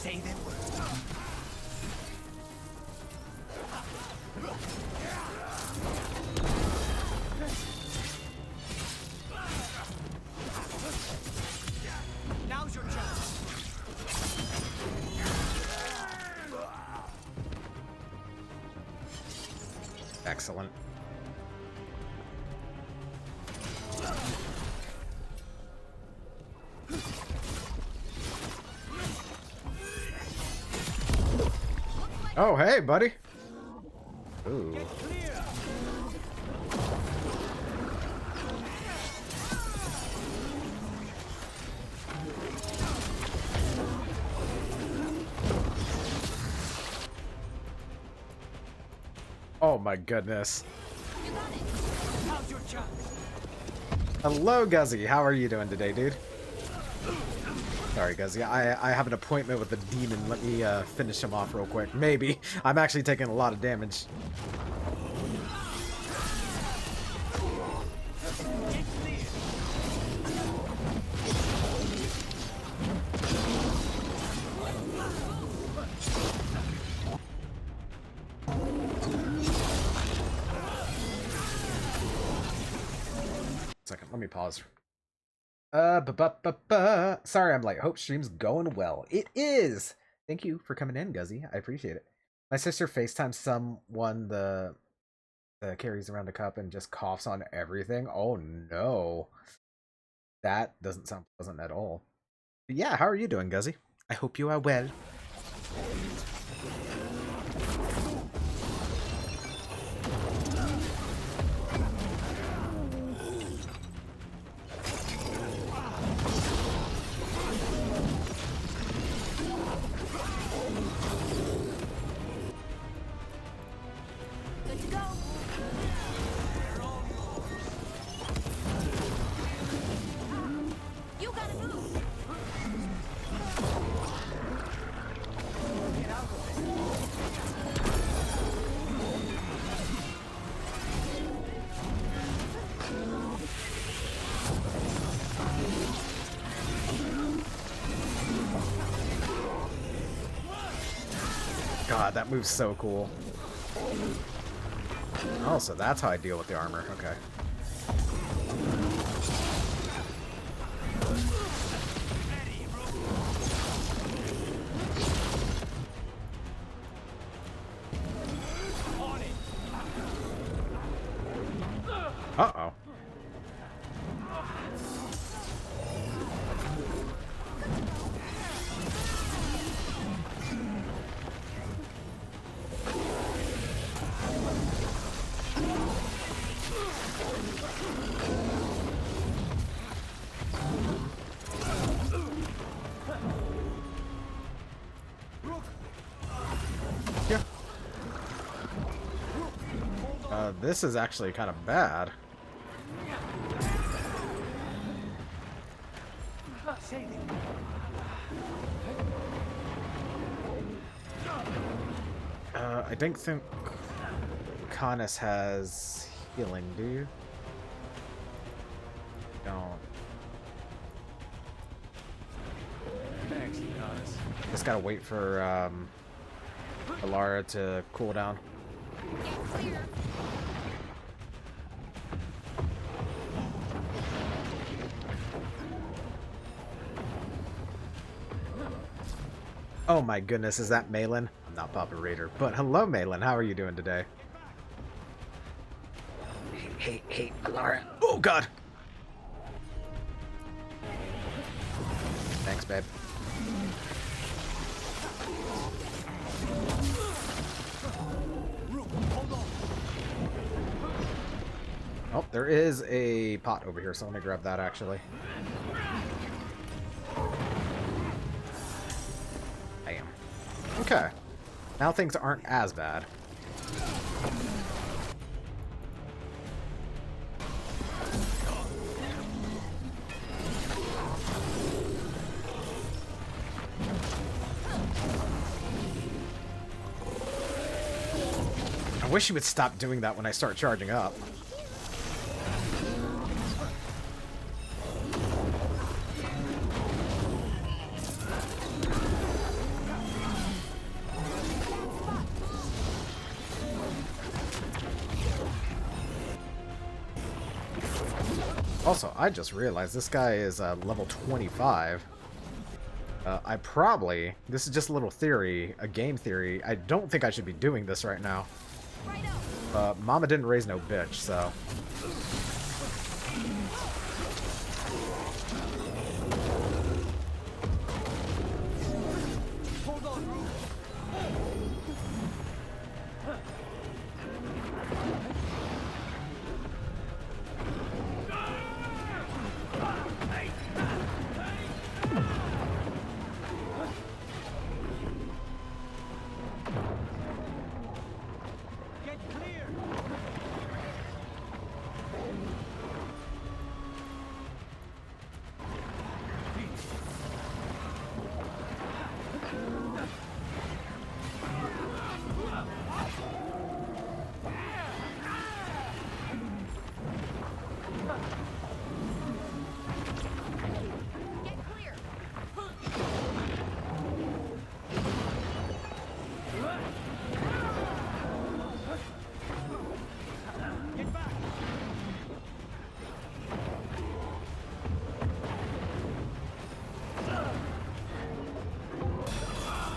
Say them words. Now's your chance. Excellent. Oh, hey, buddy. Ooh. Oh my goodness. Hello, Guzzy. How are you doing today, dude? Sorry, Guzzy. I have an appointment with the demon. Let me finish him off real quick. Maybe. I'm actually taking a lot of damage. Second, let me pause. Sorry I'm late. Hope stream's going well. It is! Thank you for coming in, Guzzy. I appreciate it. My sister FaceTimes someone the carries around a cup and just coughs on everything. Oh no. That doesn't sound pleasant at all. But yeah, how are you doing, Guzzy? I hope you are well. God, that move's so cool. Oh, so that's how I deal with the armor. Okay. Uh-oh. This is actually kind of bad. I don't think Canis has healing, do you? Don't. Thanks, Canis. Just gotta wait for Alara to cool down. Oh my goodness, is that Malin? I'm not Papa Raider, but hello Malin, how are you doing today? Hey, Alara. Oh god! Thanks, babe. Oh, there is a pot over here, so let me grab that actually. Bam. Okay. Now things aren't as bad. I wish you would stop doing that when I start charging up. Also, I just realized this guy is level 25. I probably, this is just a little theory, a game theory, I don't think I should be doing this right now. Mama didn't raise no bitch, so.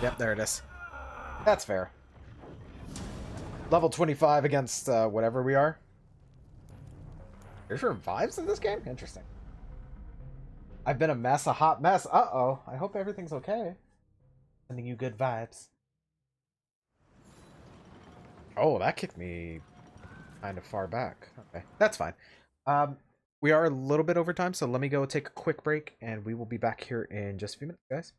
Yep, there it is. That's fair. Level 25 against whatever we are. There's revives in this game? Interesting. I've been a mess, a hot mess. Uh-oh. I hope everything's okay. Sending you good vibes. Oh, that kicked me kind of far back. Okay, that's fine. We are a little bit over time, so let me go take a quick break, and we will be back here in just a few minutes, guys.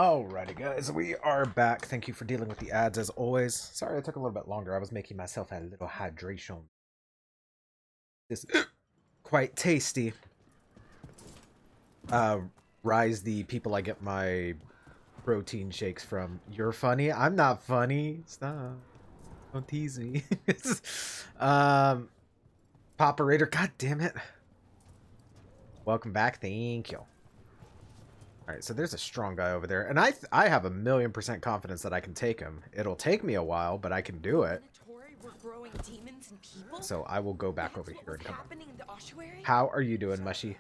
Alrighty, guys, we are back. Thank you for dealing with the ads as always. Sorry I took a little bit longer. I was making myself a little hydration. This is quite tasty. Rise, the people I get my protein shakes from. You're funny? I'm not funny. Stop. Don't tease me. Poperator, god damn it. Welcome back. Thank you. Alright, so there's a strong guy over there. And I have 1,000,000% confidence that I can take him. It'll take me a while, but I can do it. So I will go back over here and come on. How are you doing, Mushy?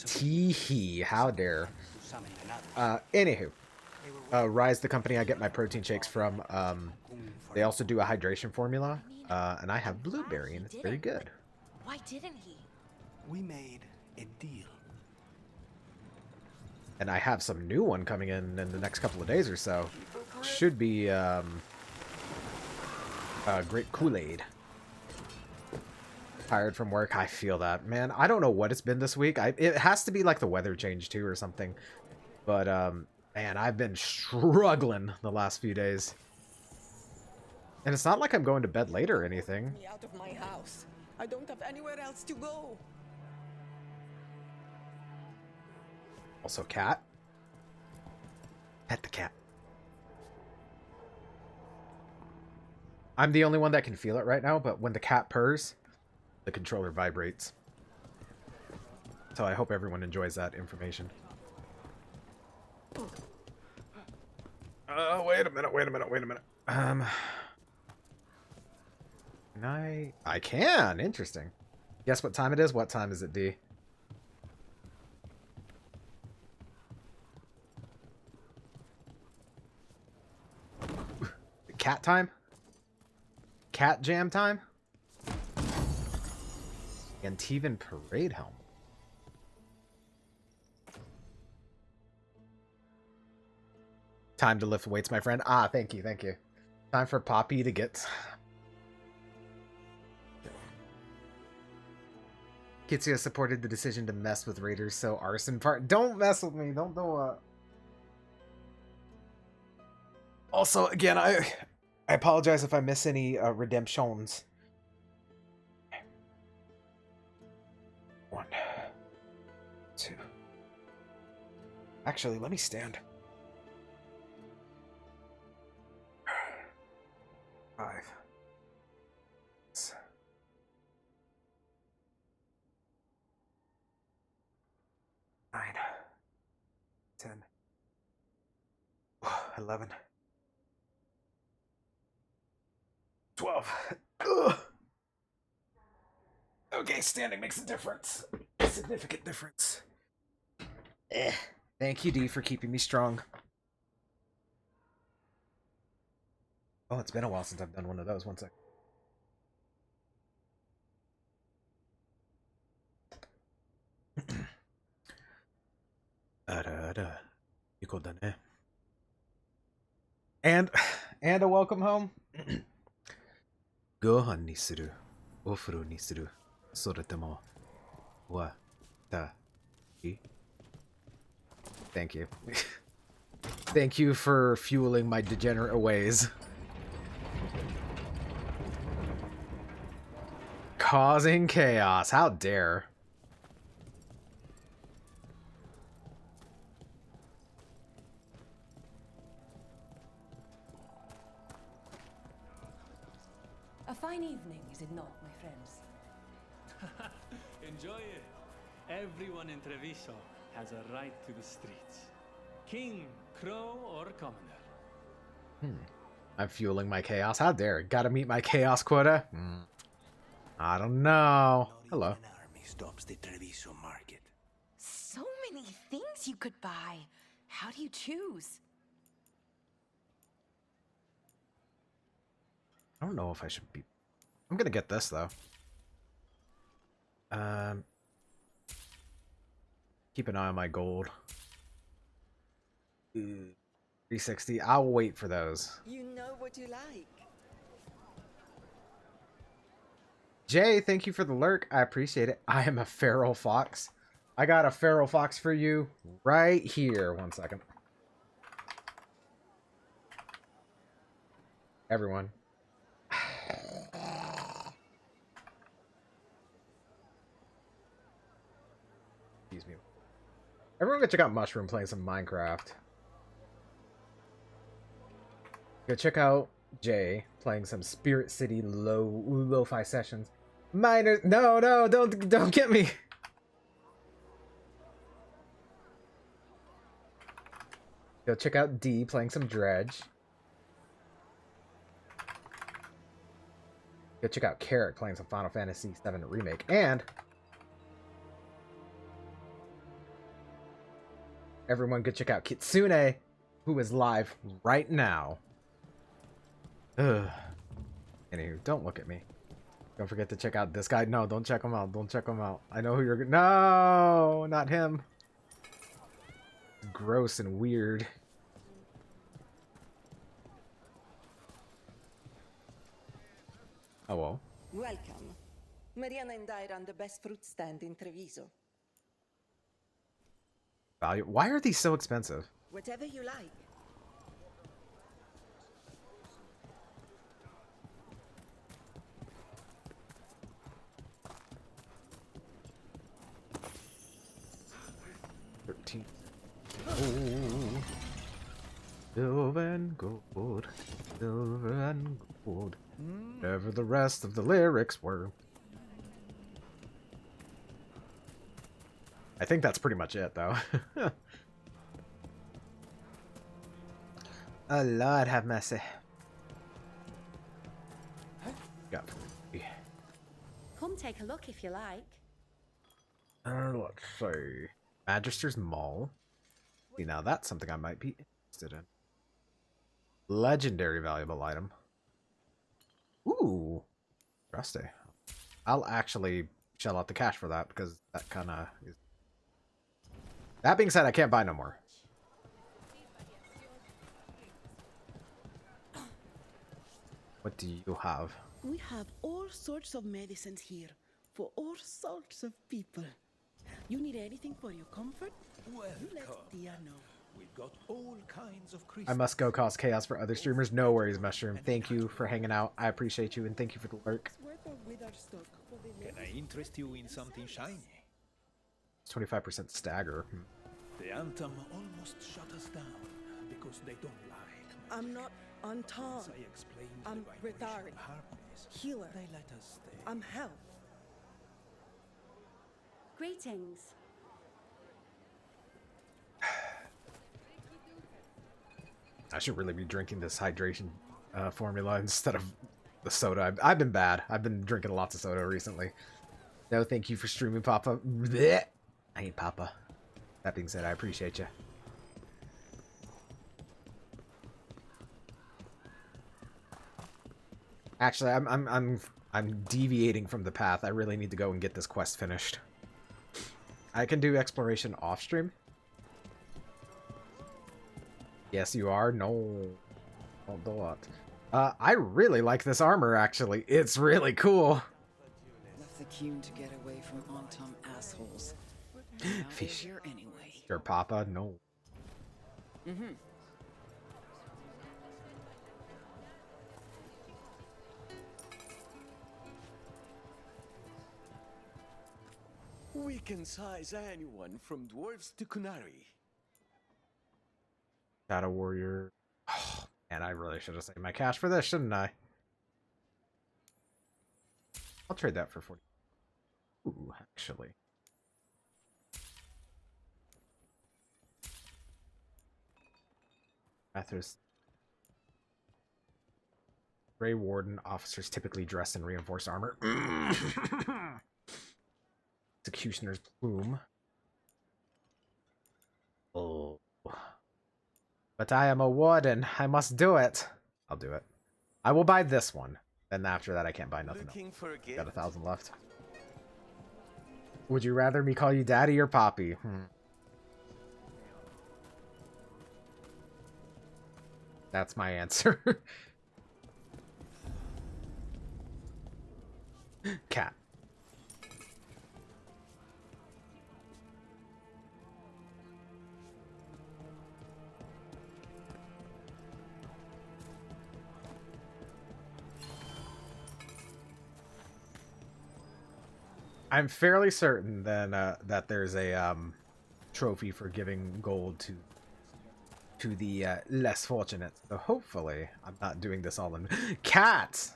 Tee-hee, how dare. Anywho. Rise, the company I get my protein shakes from, they also do a hydration formula. And I have blueberry, and it's very good. Why didn't he? We made a deal. And I have some new one coming in the next couple of days or so. Should be great Kool-Aid. Tired from work, I feel that. Man, I don't know what it's been this week. It has to be like the weather change too or something. But man, I've been struggling the last few days. And it's not like I'm going to bed late or anything. Get me out of my house. I don't have anywhere else to go. Also, cat. Pet the cat. I'm the only one that can feel it right now, but when the cat purrs, the controller vibrates. So I hope everyone enjoys that information. Wait a minute. Can I can. Interesting. Guess what time it is? What time is it, D? Cat time? Cat jam time? Antivan parade helmet. Time to lift weights, my friend. Ah, thank you. Time for Poppy to get... Kitsuya supported the decision to mess with Raiders, so arson part... Don't mess with me, don't do it. Also, again, I apologize if I miss any redemptions. 1, 2. Actually, let me stand. 5. 6. 9. 10. 11. 12. Ugh. Okay, standing makes a difference. A significant difference. Thank you, D, for keeping me strong. Oh, it's been a while since I've done one of those. One sec. And a welcome home. Gohan ni suru, ofuro ni suru, soretemo wa ta i. Thank you. Thank you for fueling my degenerate ways. Causing chaos. How dare. A fine evening, is it not, my friends? Enjoy it. Everyone in Treviso has a right to the streets. King, crow, or commoner. I'm fueling my chaos. How dare. Gotta meet my chaos quota? I don't know. Hello. Army stops the Treviso market. So many things you could buy. How do you choose? I don't know if I should be... I'm gonna get this, though. Keep an eye on my gold. 360. I'll wait for those. You know what you like. Jay, thank you for the lurk. I appreciate it. I am a feral fox. I got a feral fox for you right here. 1 second. Everyone. Excuse me. Everyone go check out Mushroom playing some Minecraft. Go check out Jay playing some Spirit City lo-fi sessions. Miners, no, don't get me. Go check out D playing some Dredge. Go check out Carrot playing some Final Fantasy VII Remake. And everyone go check out Kitsune, who is live right now. Ugh. Anywho, don't look at me. Don't forget to check out this guy. No, don't check him out. Don't check him out. I know who you're... No! Not him. Gross and weird. Oh, well. Welcome. Mariana and I run the best fruit stand in Treviso. Value. Why are these so expensive? Whatever you like. Oh, silver and gold, silver and gold. Whatever the rest of the lyrics were. I think that's pretty much it, though. Oh, Lord have mercy. Got Come take a look if you like. let's see. Magister's Mall. See, now that's something I might be interested in. Legendary valuable item. Ooh. Rusty. I'll actually shell out the cash for that because that kind of is... That being said, I can't buy no more. What do you have? We have all sorts of medicines here for all sorts of people. You need anything for your comfort? You let Tia know. We've got all kinds of I must go cause chaos for other streamers. No worries, Mushroom. Thank you for hanging out. I appreciate you, and thank you for the lurk. Can I interest you in something shiny? 25% stagger. The Anthem almost shut us down because they don't like. I'm not Anton. I'm Rethari. Healer. They let us stay. I'm Hel. Greetings. I should really be drinking this hydration formula instead of the soda. I've been bad. I've been drinking lots of soda recently. No, thank you for streaming, Papa. Blech. I ain't Papa. That being said, I appreciate you. Actually, I'm deviating from the path. I really need to go and get this quest finished. I can do exploration off stream. Yes, you are. No, don't do it. I really like this armor. Actually, it's really cool. Left the queue to get away from Antom assholes. Fish. Here anyway. Your Papa, no. Mm-hmm. We can size anyone from dwarves to Kunari. Shadow Warrior. Oh, man, I really should have saved my cash for this, shouldn't I? I'll trade that for 40. Ooh, actually. Mathers. Grey Warden officers typically dressed in reinforced armor. Executioner's Plume. Oh. But I am a warden. I must do it. I'll do it. I will buy this one. Then after that, I can't buy nothing else. Got 1,000 left. Would you rather me call you Daddy or Poppy? That's my answer. Cat. I'm fairly certain then that there's a trophy for giving gold to the less fortunate. So hopefully I'm not doing this all in cats.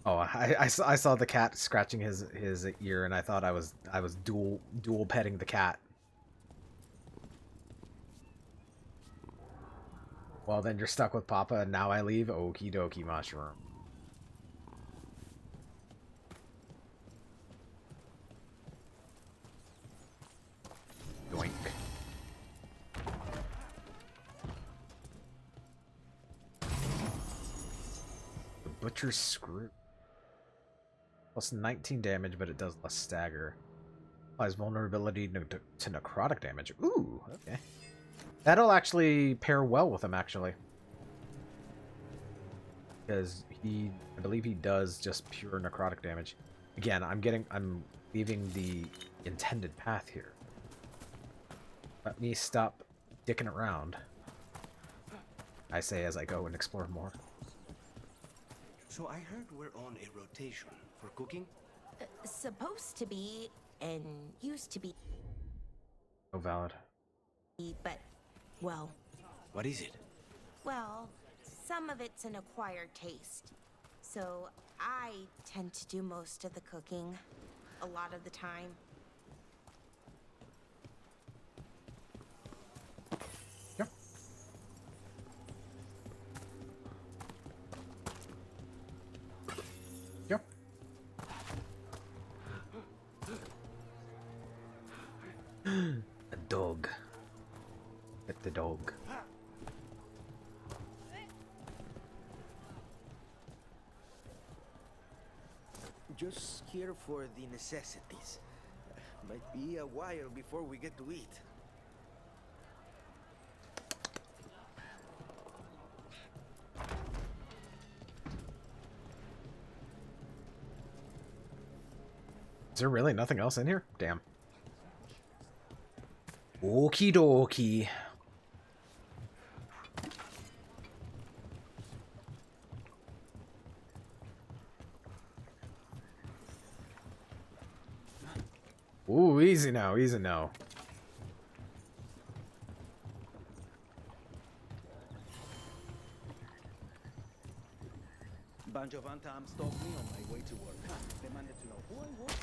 Oh, I saw the cat scratching his ear, and I thought I was dual petting the cat. Well, then you're stuck with Papa, and now I leave. Okie dokie, mushroom. Doink. The Butcher's Screw. Plus 19 damage, but it does less stagger. Applies vulnerability to necrotic damage. Ooh, okay. That'll actually pair well with him, actually. Because I believe he does just pure necrotic damage. Again, I'm leaving the intended path here. Let me stop dicking around. I say as I go and explore more. So I heard we're on a rotation for cooking? Supposed to be, and used to be. Oh, valid. But, well... What is it? Well, some of it's an acquired taste. So I tend to do most of the cooking, a lot of the time. Yep. Yep. A dog. Get the dog. Just here for the necessities. Might be a while before we get to eat. Is there really nothing else in here? Damn. Okie dokie. Ooh, easy now, easy now. Bunch of unarmed stalked me on my way to work. They managed to know who I was.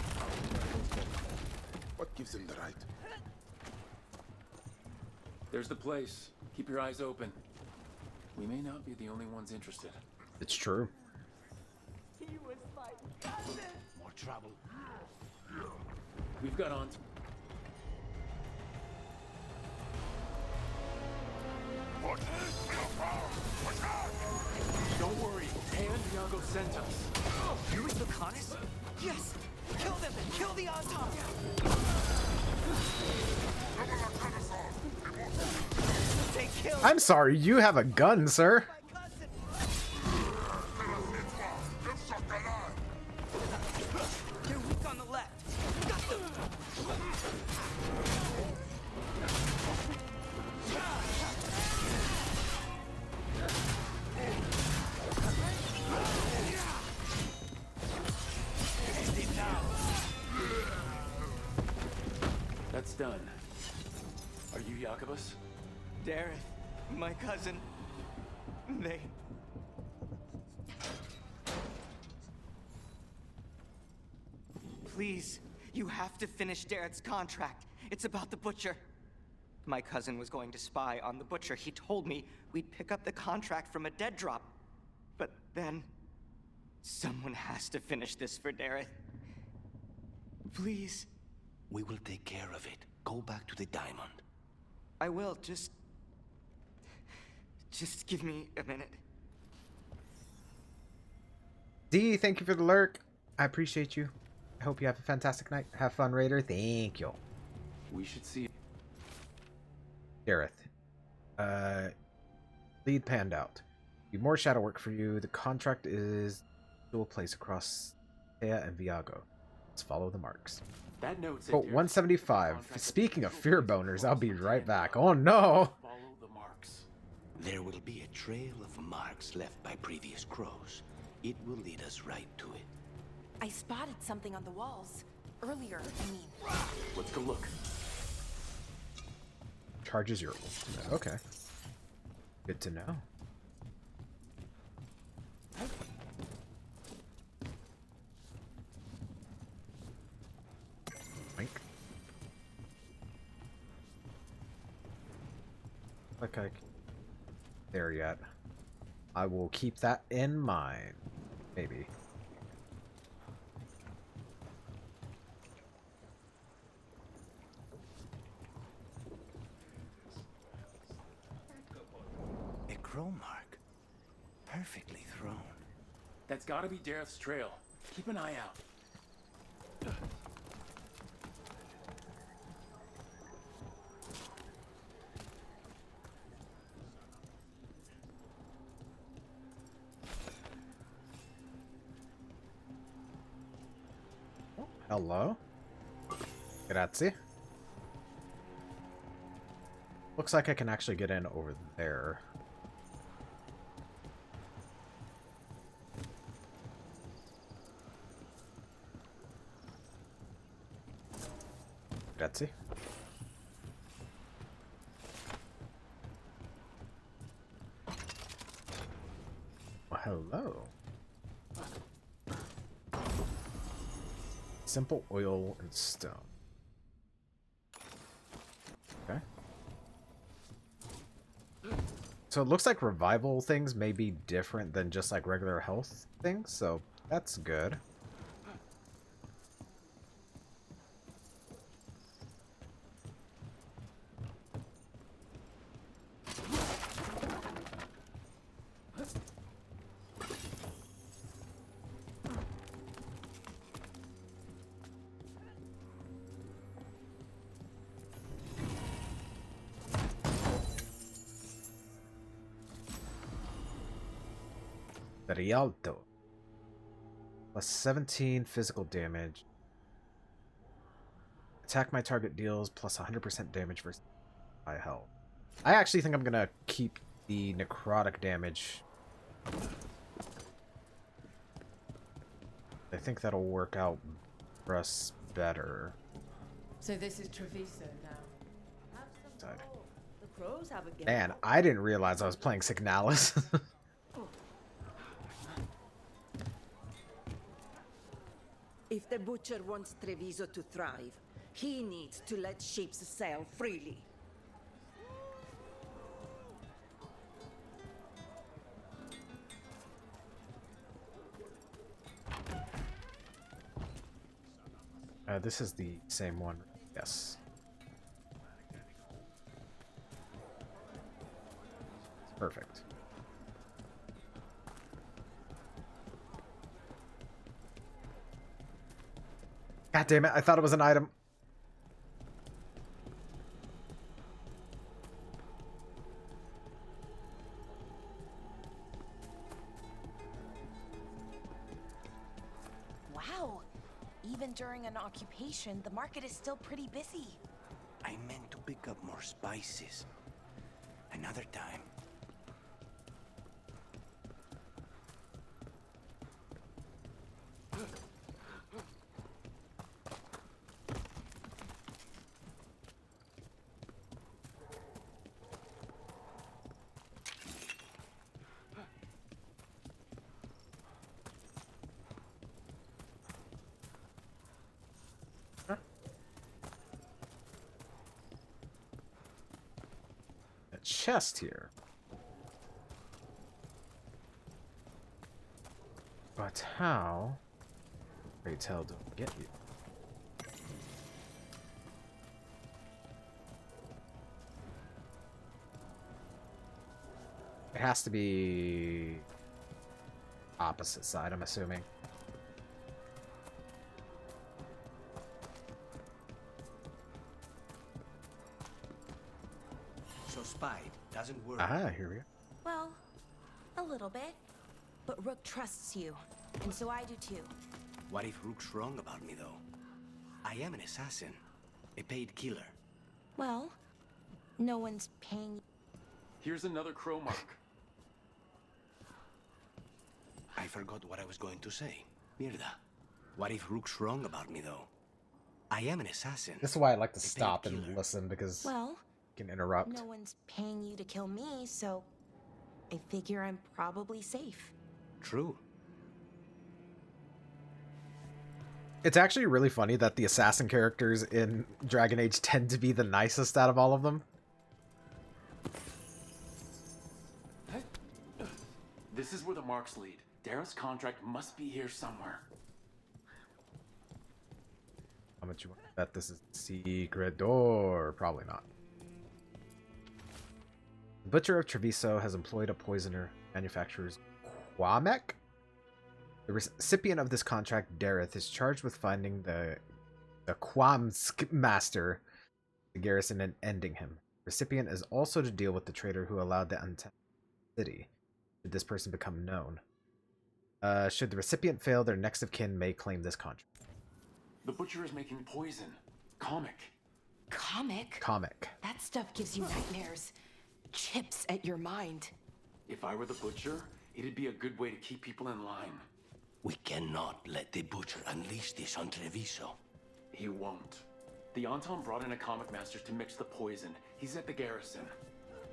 What gives them the right? There's the place. Keep your eyes open. We may not be the only ones interested. It's true. He was my cousin. More trouble. We've got on. Don't worry. And Iago sent us. You with Lucanus? Yes! Kill them! Kill the Anton! They killed. I'm sorry, you have a gun, sir. They're weak on the left. Got them. That's done. Are you Jacobus? Dareth, my cousin. They... Please, you have to finish Dareth's contract. It's about the Butcher. My cousin was going to spy on the Butcher. He told me we'd pick up the contract from a dead drop. But then... someone has to finish this for Dareth. Please. We will take care of it. Go back to the diamond. I will, just give me a minute. D, thank you for the lurk. I appreciate you. I hope you have a fantastic night. Have fun, Raider. Thank you. We should see. Gareth. Lead panned out. Need more shadow work for you. The contract is dual place across Thea and Viago. Let's follow the marks. That note said Oh, 175. Speaking of fear boners, I'll be right back. Oh no! Follow the marks. There will be a trail of marks left by previous crows. It will lead us right to it. I spotted something on the walls. Earlier, I mean. Let's go look. Charges your ultimate. Okay. Good to know. Like I can't there yet. I will keep that in mind. Maybe. A crow mark. Perfectly thrown. That's gotta be Dareth's trail. Keep an eye out. Hello. Grazie. Looks like I can actually get in over there. Grazie. Well, hello. Simple oil and stone. Okay. So it looks like revival things may be different than just like regular health things, so that's good. Rialto. Plus 17 physical damage. Attack my target deals plus 100% damage versus high health. I actually think I'm gonna keep the necrotic damage. I think that'll work out for us better. So this is Treviso now. Side. The crows have a game. Man, I didn't realize I was playing Signalis. If the butcher wants Treviso to thrive, he needs to let sheep sail freely. This is the same one. Yes. Perfect. God damn it, I thought it was an item. Wow. Even during an occupation, the market is still pretty busy. I meant to pick up more spices. Another time. A chest here. But how? Pray tell, don't get you. It has to be opposite side, I'm assuming. So spied doesn't work. Ah, here we go. Well, a little bit. But Rook trusts you, and so I do too. What if Rook's wrong about me, though? I am an assassin, a paid killer. Well, no one's paying. Here's another crow mark. I forgot what I was going to say. Mirda, what if Rook's wrong about me, though? I am an assassin. This is why I like to stop and listen, because Well, you can interrupt. no one's paying you to kill me, so I figure I'm probably safe. True. It's actually really funny that the assassin characters in Dragon Age tend to be the nicest out of all of them. This is where the marks lead. Dareth's contract must be here somewhere. How much you want to bet this is a secret door? Probably not. The Butcher of Treviso has employed a poisoner manufacturer's Quamek? The recipient of this contract, Dareth, is charged with finding the Quamsk master, the garrison, and ending him. The recipient is also to deal with the traitor who allowed the untapped city, should this person become known. Should the recipient fail, their next of kin may claim this contract. The Butcher is making poison. Comic. Comic? Comic. That stuff gives you nightmares. Chips at your mind. If I were the Butcher, it'd be a good way to keep people in line. We cannot let the Butcher unleash this on Treviso. He won't. The Anton brought in a comic master to mix the poison. He's at the garrison.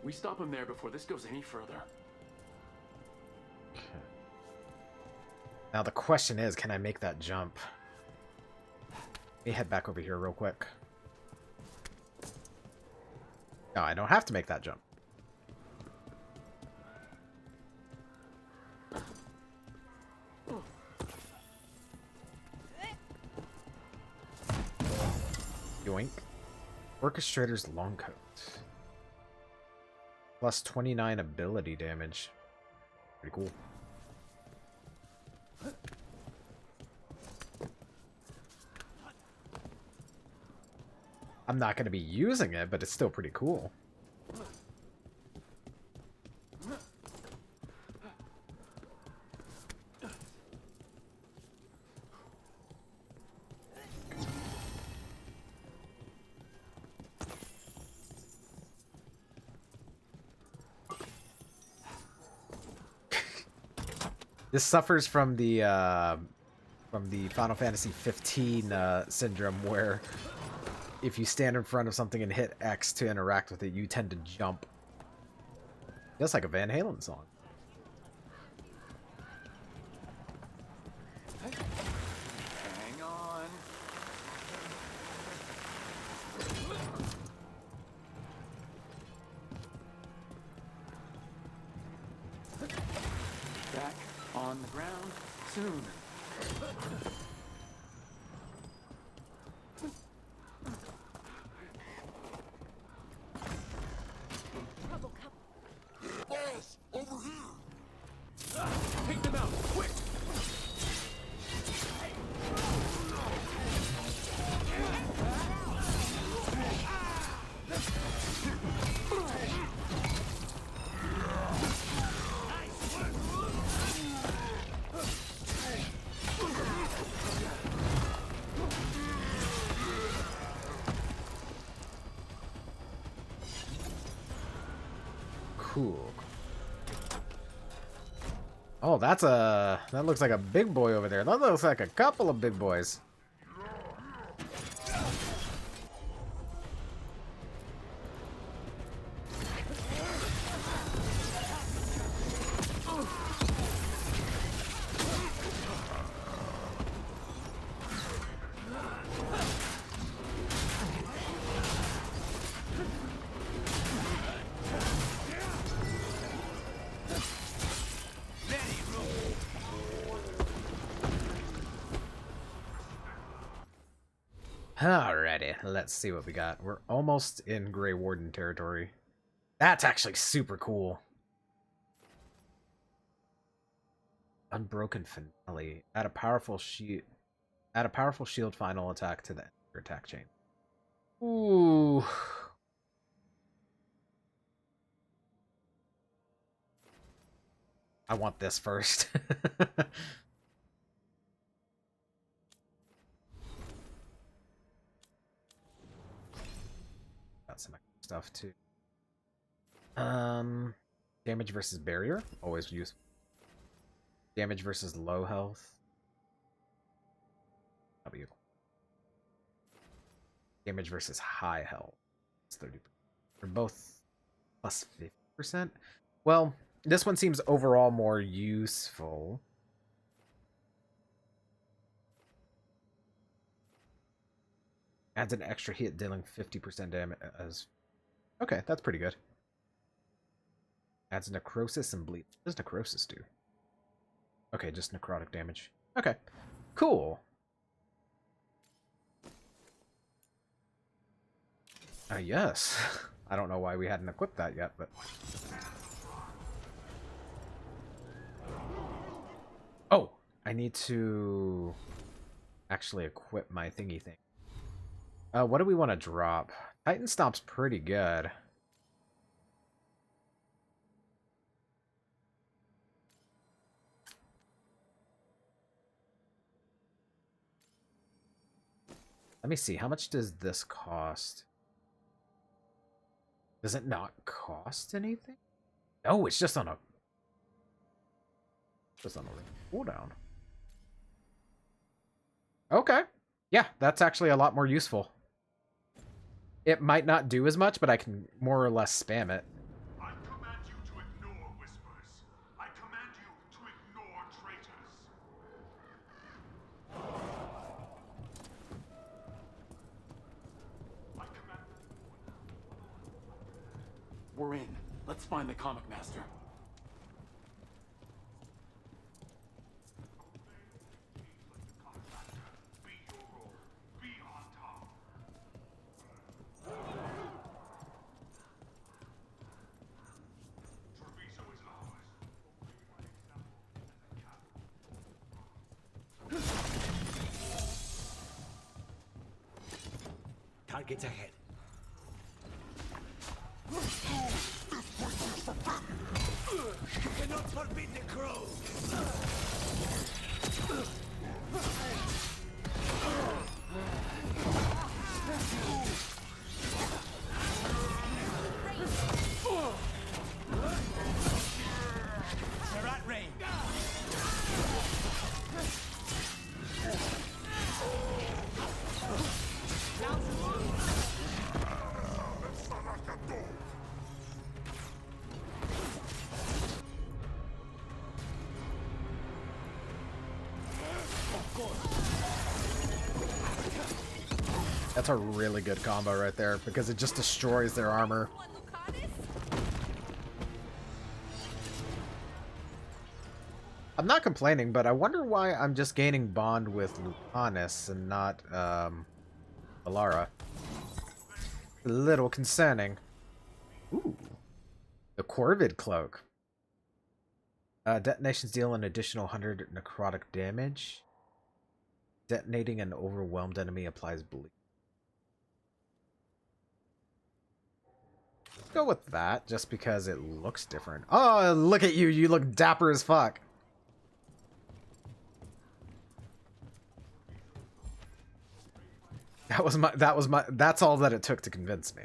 We stop him there before this goes any further. Now the question is, can I make that jump? Let me head back over here real quick. No, I don't have to make that jump. Yoink. Orchestrator's long coat. Plus 29 ability damage. Pretty cool. I'm not going to be using it, but it's still pretty cool. This suffers from the Final Fantasy 15 syndrome, where if you stand in front of something and hit X to interact with it, you tend to jump. Just like a Van Halen song. Hang on. Back on the ground soon. Boss, over here! Take them out, quick! Cool. Oh, that looks like a big boy over there. That looks like a couple of big boys. Alrighty, let's see what we got. We're almost in Grey Warden territory. That's actually super cool. Unbroken Finale. Add a powerful shield final attack to the attack chain. Ooh. I want this first. Got some stuff too. Damage versus barrier, always useful. Damage versus low health. W. Damage versus high health. It's 30%. They're both plus 50%. Well, this one seems overall more useful. Adds an extra hit dealing 50% damage as... Okay, that's pretty good. Adds necrosis and bleed. What does necrosis do? Okay, just necrotic damage. Okay, cool. Yes. I don't know why we hadn't equipped that yet, but... Oh! I need to... actually equip my thingy thing. What do we want to drop? Titan Stomp's pretty good. Let me see. How much does this cost? Does it not cost anything? No, it's just on a... just on a cooldown. Okay. Yeah, that's actually a lot more useful. It might not do as much, but I can more or less spam it. I command you to ignore whispers. I command you to ignore traitors. I command... We're in. Let's find the comic master. Targets ahead. You cannot forbid the crow. They're at range. That's a really good combo right there, because it just destroys their armor. I'm not complaining, but I wonder why I'm just gaining bond with Lucanus and not, Alara. A little concerning. Ooh. The Corvid Cloak. Detonations deal an additional 100 necrotic damage. Detonating an overwhelmed enemy applies bleed. Let's go with that, just because it looks different. Oh, look at you! You look dapper as fuck. That's all that it took to convince me.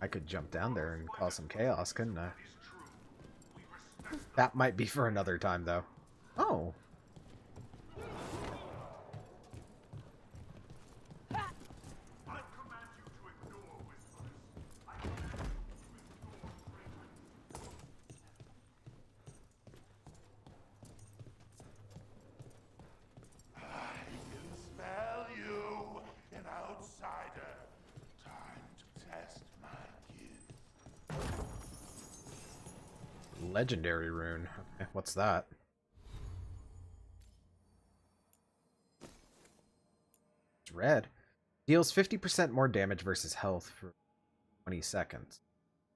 I could jump down there and cause some chaos, couldn't I? That might be for another time, though. Oh. Legendary rune. Okay, what's that? It's red. Deals 50% more damage versus health for 20 seconds.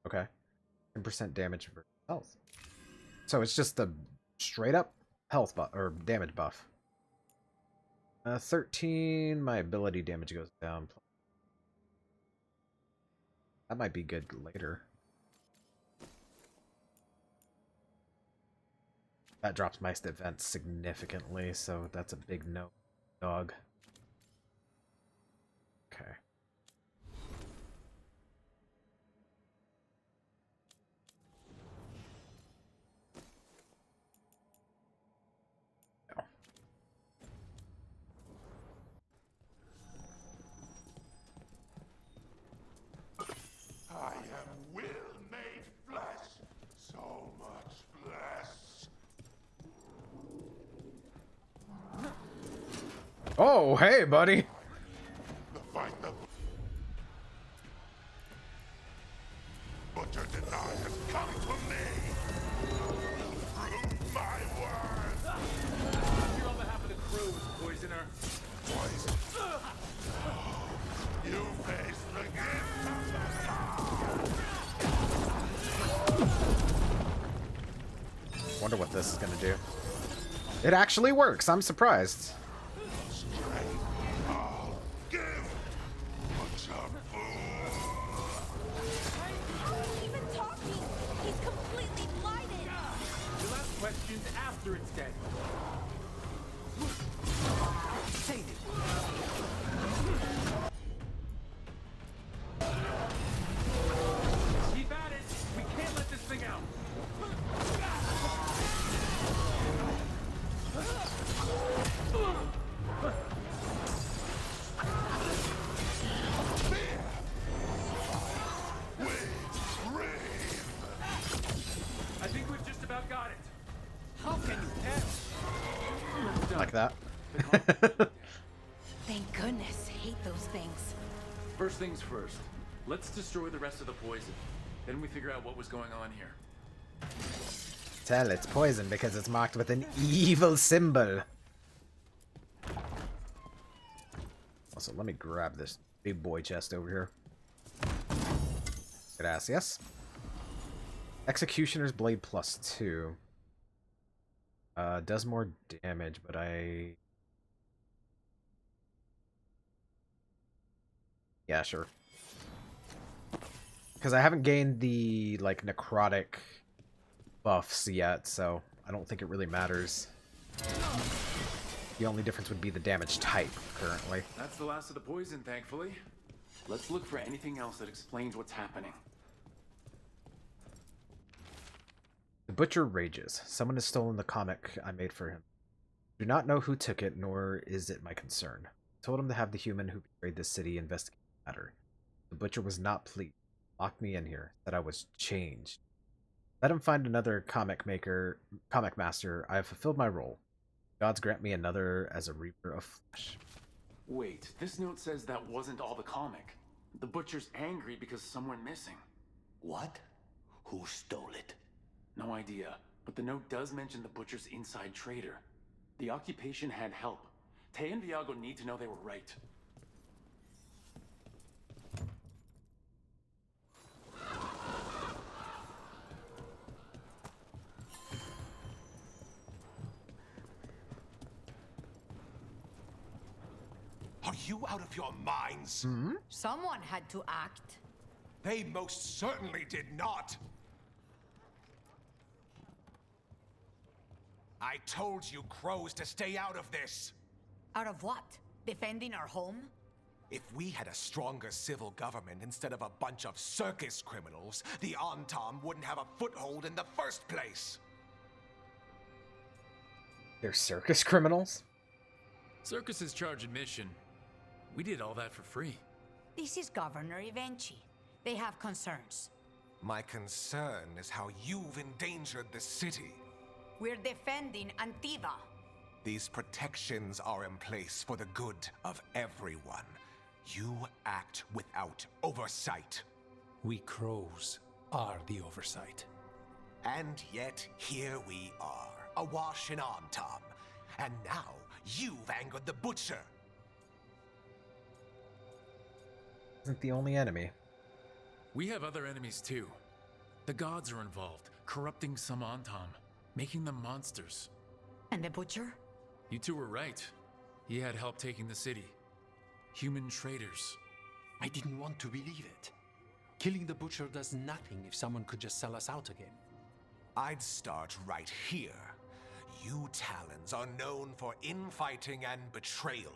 Okay. 10% damage versus health. So it's just a straight up health buff or damage buff. 13, my ability damage goes down. That might be good later. That drops my defense significantly, so that's a big no, dog. Okay. I am will made flesh, so much flesh. Oh, hey, buddy. Fight the butcher denied has come to me. Prove my words. You're on behalf of the crew, poisoner. Poison. You face the gift of the gods. Wonder what this is gonna do. It actually works. I'm surprised. Questions after it's dead. Keep at it. We can't let this thing out. I think we've just about got it. How can you tell? Like that. Thank goodness. Hate those things. First things first. Let's destroy the rest of the poison. Then we figure out what was going on here. Tell it's poison because it's marked with an evil symbol. Also, let me grab this big boy chest over here. Gracias. Executioner's Blade +2. Does more damage, but yeah, sure. Because I haven't gained the, like, necrotic buffs yet, so I don't think it really matters. The only difference would be the damage type, currently. That's the last of the poison, thankfully. Let's look for anything else that explains what's happening. The Butcher rages. Someone has stolen the comic I made for him. Do not know who took it, nor is it my concern. I told him to have the human who betrayed this city investigate the matter. The Butcher was not pleased. Locked me in here. Said I was changed. Let him find another comic master. I have fulfilled my role. Gods grant me another as a reaper of flesh. Wait, this note says that wasn't all the comic. The Butcher's angry because someone missing. What? Who stole it? No idea, but the note does mention the Butcher's inside trader. The occupation had help. Tay and Viago need to know they were right. Are you out of your minds? Someone had to act. They most certainly did not. I told you crows to stay out of this. Out of what? Defending our home? If we had a stronger civil government instead of a bunch of circus criminals, the Antam wouldn't have a foothold in the first place. They're circus criminals? Circuses charge admission. We did all that for free. This is Governor Evenchi. They have concerns. My concern is how you've endangered the city. We're defending Antiva. These protections are in place for the good of everyone. You act without oversight. We crows are the oversight. And yet, here we are, awash in Antam. And now, you've angered the Butcher. Isn't the only enemy. We have other enemies too. The gods are involved, corrupting some Antam. making them monsters. And the butcher? You two were right. He had help taking the city. Human traitors. I didn't want to believe it. Killing the butcher does nothing if someone could just sell us out again. I'd start right here. You Talons are known for infighting and betrayal.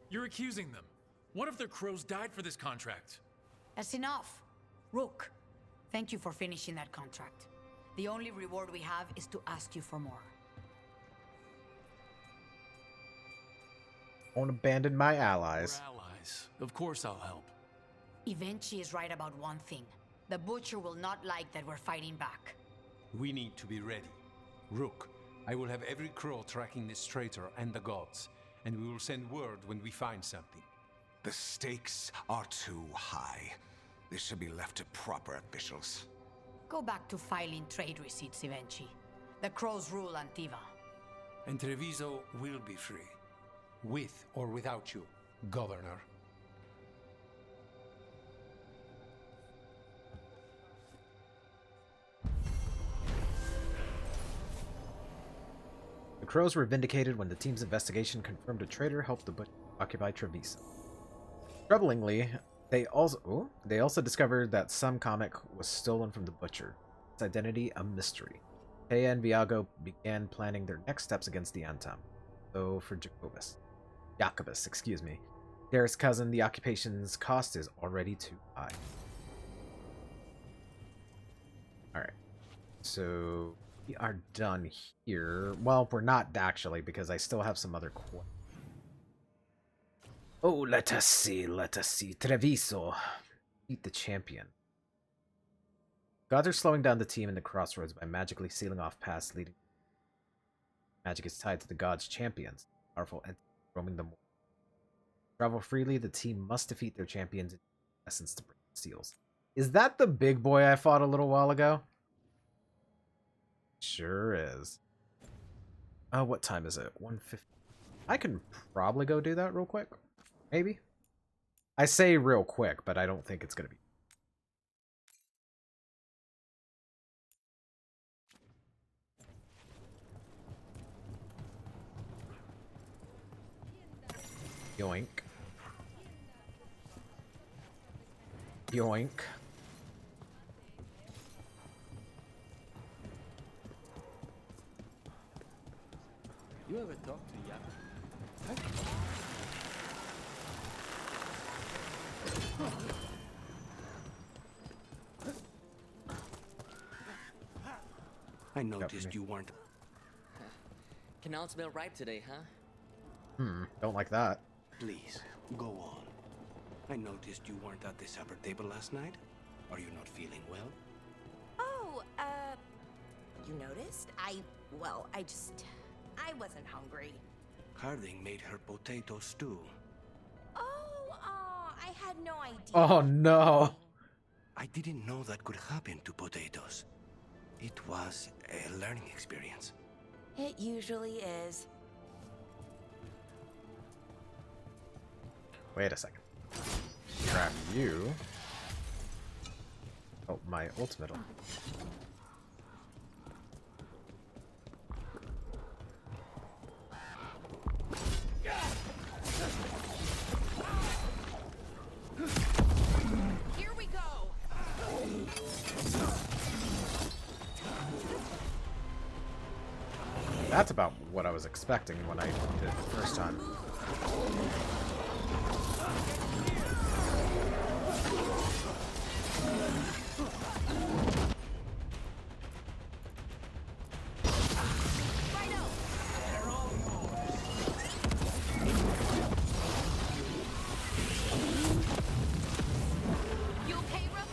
You're accusing them. What if their crows died for this contract? That's enough. Rook, thank you for finishing that contract. The only reward we have is to ask you for more. Won't abandon my allies. We're allies. Of course I'll help. Evenchi is right about one thing. The butcher will not like that we're fighting back. We need to be ready. Rook, I will have every crow tracking this traitor and the gods, and we will send word when we find something. The stakes are too high. This should be left to proper officials. Go back to filing trade receipts, Evenchi. The crows rule Antiva. And Treviso will be free. With or without you, Governor. The crows were vindicated when the team's investigation confirmed a traitor helped the butcher occupy Treviso. Troublingly, they also discovered that some comic was stolen from the butcher. Its identity a mystery. Taya and Viago began planning their next steps against the Antam. Though for Jacobus, excuse me. Garrett's cousin, the occupation's cost is already too high. Alright. So we are done here. Well, we're not actually, because I still have some other questions. Oh, let us see. Treviso. Beat the champion. Gods are slowing down the team in the crossroads by magically sealing off paths leading. Magic is tied to the gods' champions, powerful entities roaming the world. Travel freely, the team must defeat their champions in essence to break the seals. Is that the big boy I fought a little while ago? Sure is. Oh, what time is it? 1:50. I can probably go do that real quick. Maybe. I say real quick, but I don't think it's going to be. Yoink. Yoink. You ever talk to Yak? I noticed you weren't. Canal smell ripe today, huh? Don't like that. Please, go on. I noticed you weren't at the supper table last night. Are you not feeling well? Oh, you noticed? I wasn't hungry. Harding made her potato stew. Oh, I had no idea. Oh, no. I didn't know that could happen to potatoes. It was a learning experience. It usually is. Wait a second. Grab you. Oh, my ultimate. Here we go. That's about what I was expecting when I did it the first time. You okay, Rook?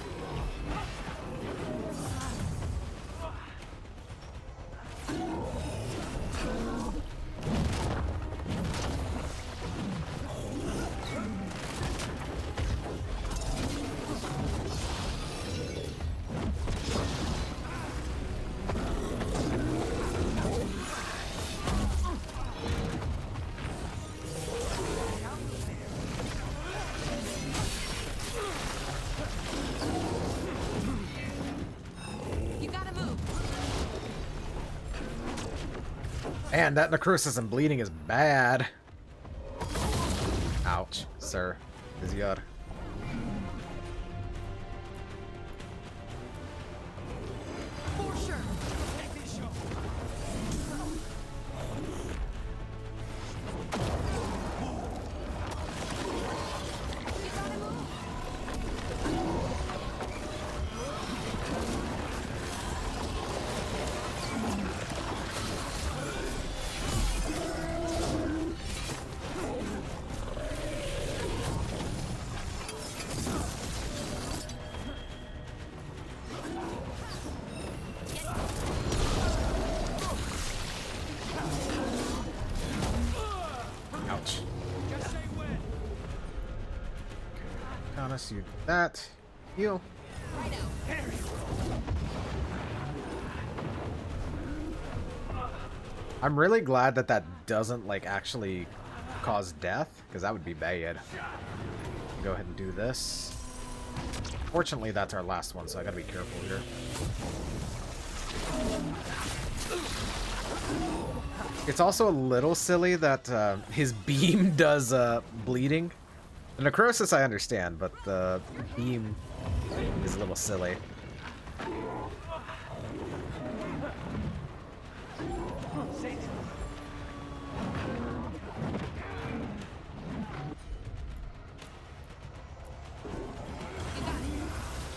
And that necrosis and bleeding is bad. Ouch, sir. Veilguard. For sure. Ouch. Honest, you that. Heal. I'm really glad that that doesn't like actually cause death, because that would be bad. Go ahead and do this. Fortunately, that's our last one, so I gotta be careful here. It's also a little silly that his beam does bleeding. The necrosis I understand, but the beam is a little silly.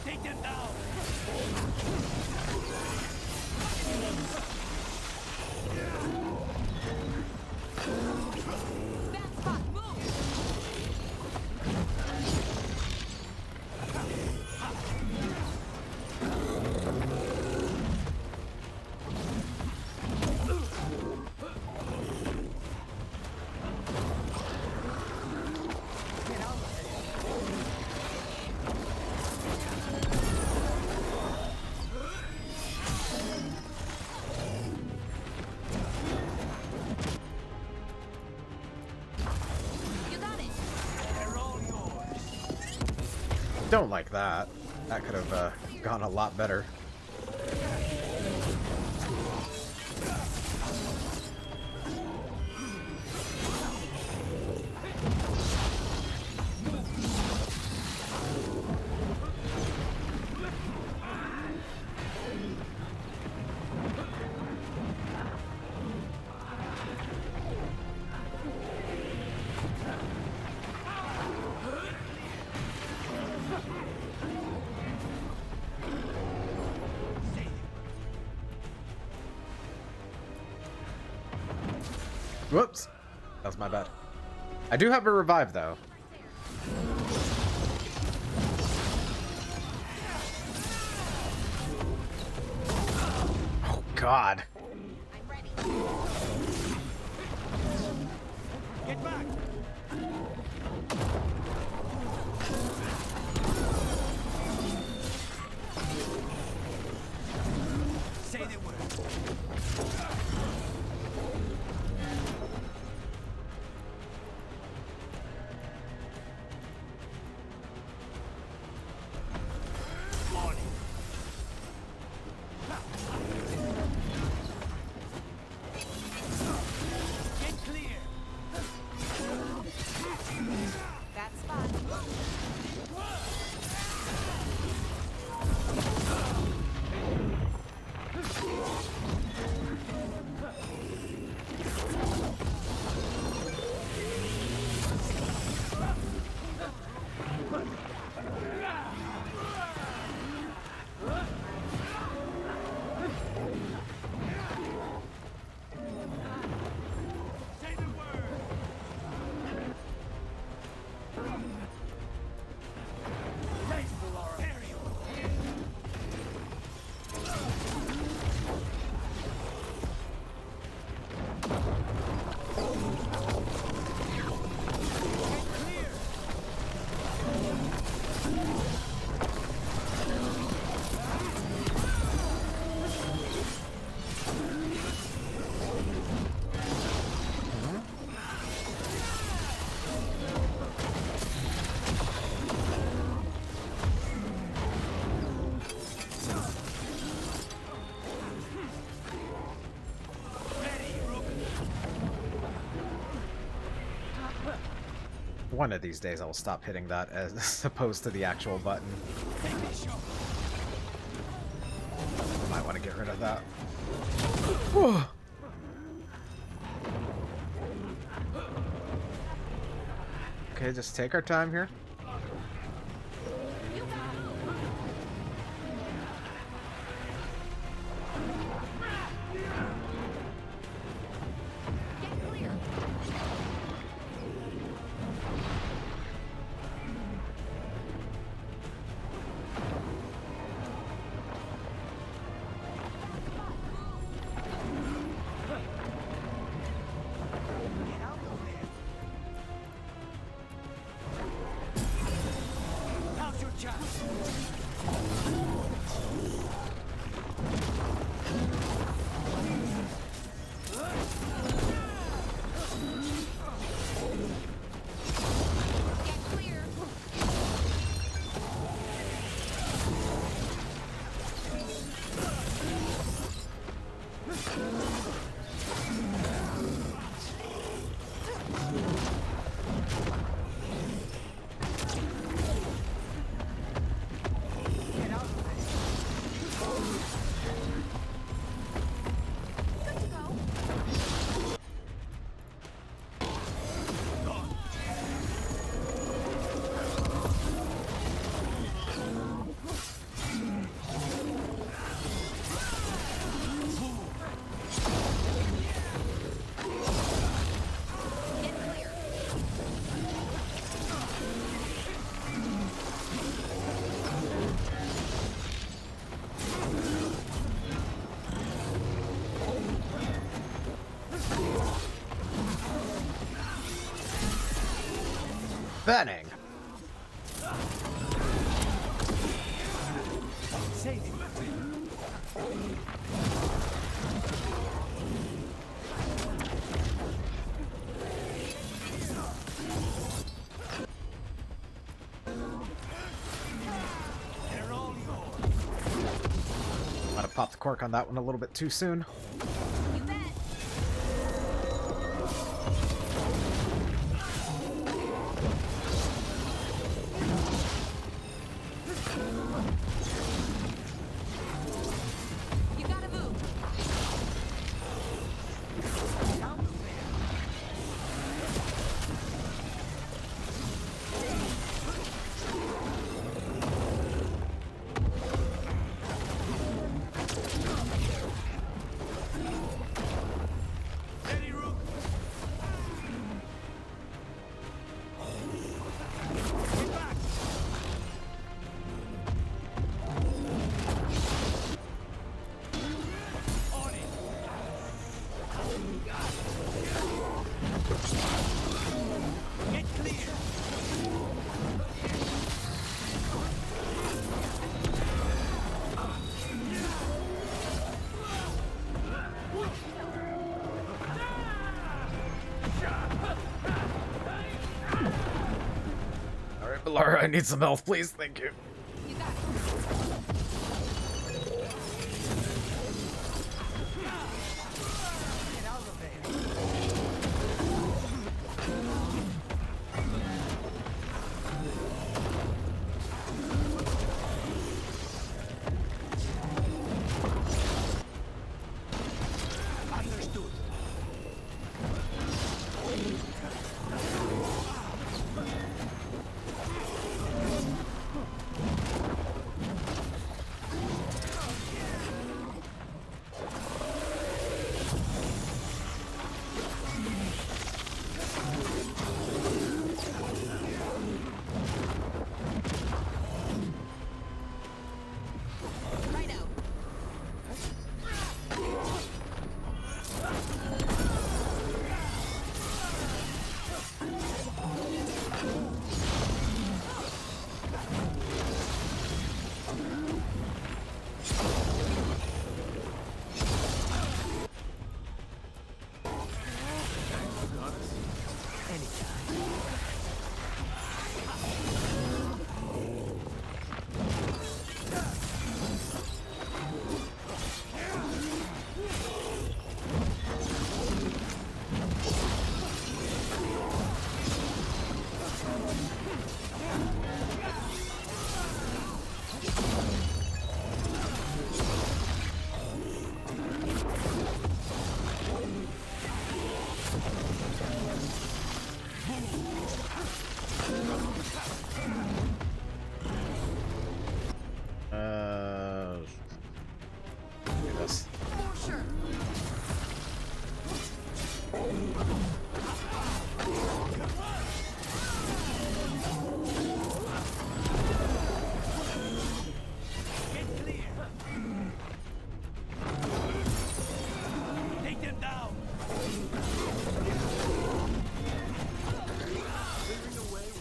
Take them down. Don't like that. That could have gone a lot better. Whoops. That was my bad. I do have a revive, though. Oh, God. Get back. Say the word. Get clear. One of these days I will stop hitting that as opposed to the actual button. Might want to get rid of that. Okay, just take our time here. Banning. Might have popped the cork on that one a little bit too soon. Lara, I need some health, please. Thank you.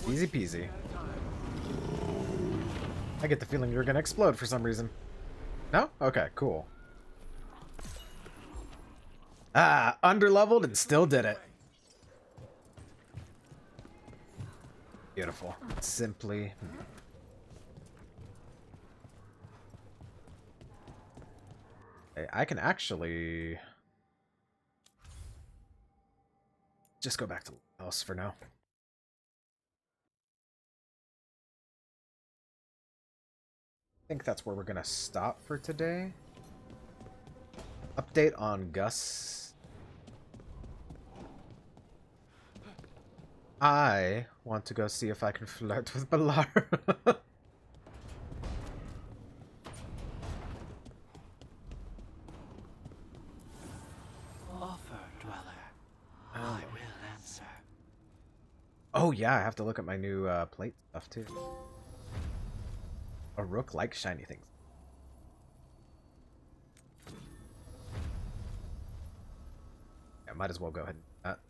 Easy peasy. I get the feeling you're gonna explode for some reason. No? Okay, cool. Ah, underleveled and still did it. Beautiful. Simply. Okay, I can actually just go back to the house for now. I think that's where we're gonna stop for today. Update on Gus. I want to go see if I can flirt with Balar. Offer, dweller. I will answer. Oh yeah, I have to look at my new plate stuff too. A rook likes shiny things. Yeah, might as well go ahead and do that.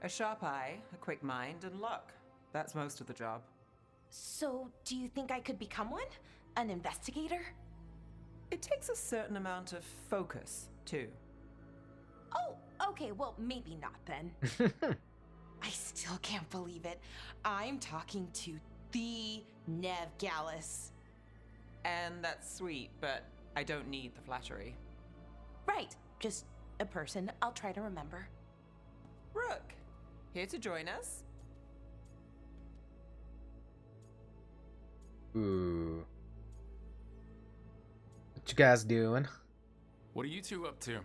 A sharp eye, a quick mind, and luck. That's most of the job. So, do you think I could become one? An investigator? It takes a certain amount of focus, too. Oh, okay, well, maybe not then. I still can't believe it. I'm talking to the Nev Gallus. And that's sweet, but I don't need the flattery. Right, just a person I'll try to remember. Rook, here to join us? Ooh. What you guys doing? What are you two up to?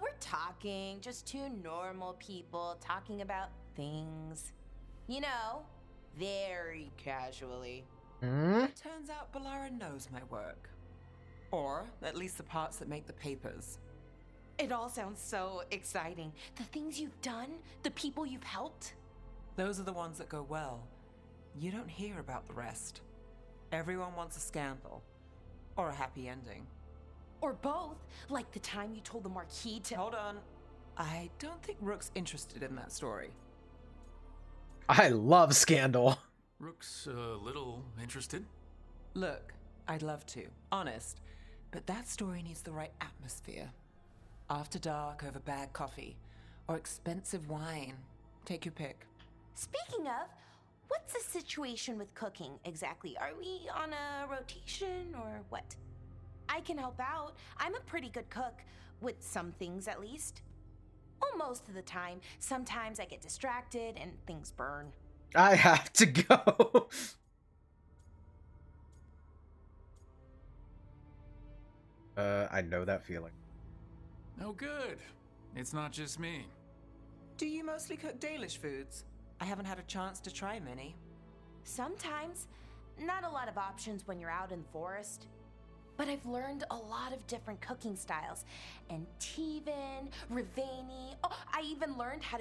We're talking, just two normal people talking about things. You know, very casually. It turns out Balara knows my work. Or at least the parts that make the papers. It all sounds so exciting. The things you've done, the people you've helped. Those are the ones that go well. You don't hear about the rest. Everyone wants a scandal. Or a happy ending. Or both, like the time you told the Marquis to— Hold on. I don't think Rook's interested in that story. I love Scandal. Rook's a little interested. Look, I'd love to, honest. But that story needs the right atmosphere. After dark over bad coffee. Or expensive wine. Take your pick. Speaking of, what's the situation with cooking exactly? Are we on a rotation or what? I can help out. I'm a pretty good cook, with some things at least. Well, most of the time. Sometimes I get distracted and things burn. I have to go. I know that feeling. Oh, good. It's not just me. Do you mostly cook Dalish foods? I haven't had a chance to try many. Sometimes. Not a lot of options when you're out in the forest. But I've learned a lot of different cooking styles. And Tevan, Rivani. Oh, I even learned how to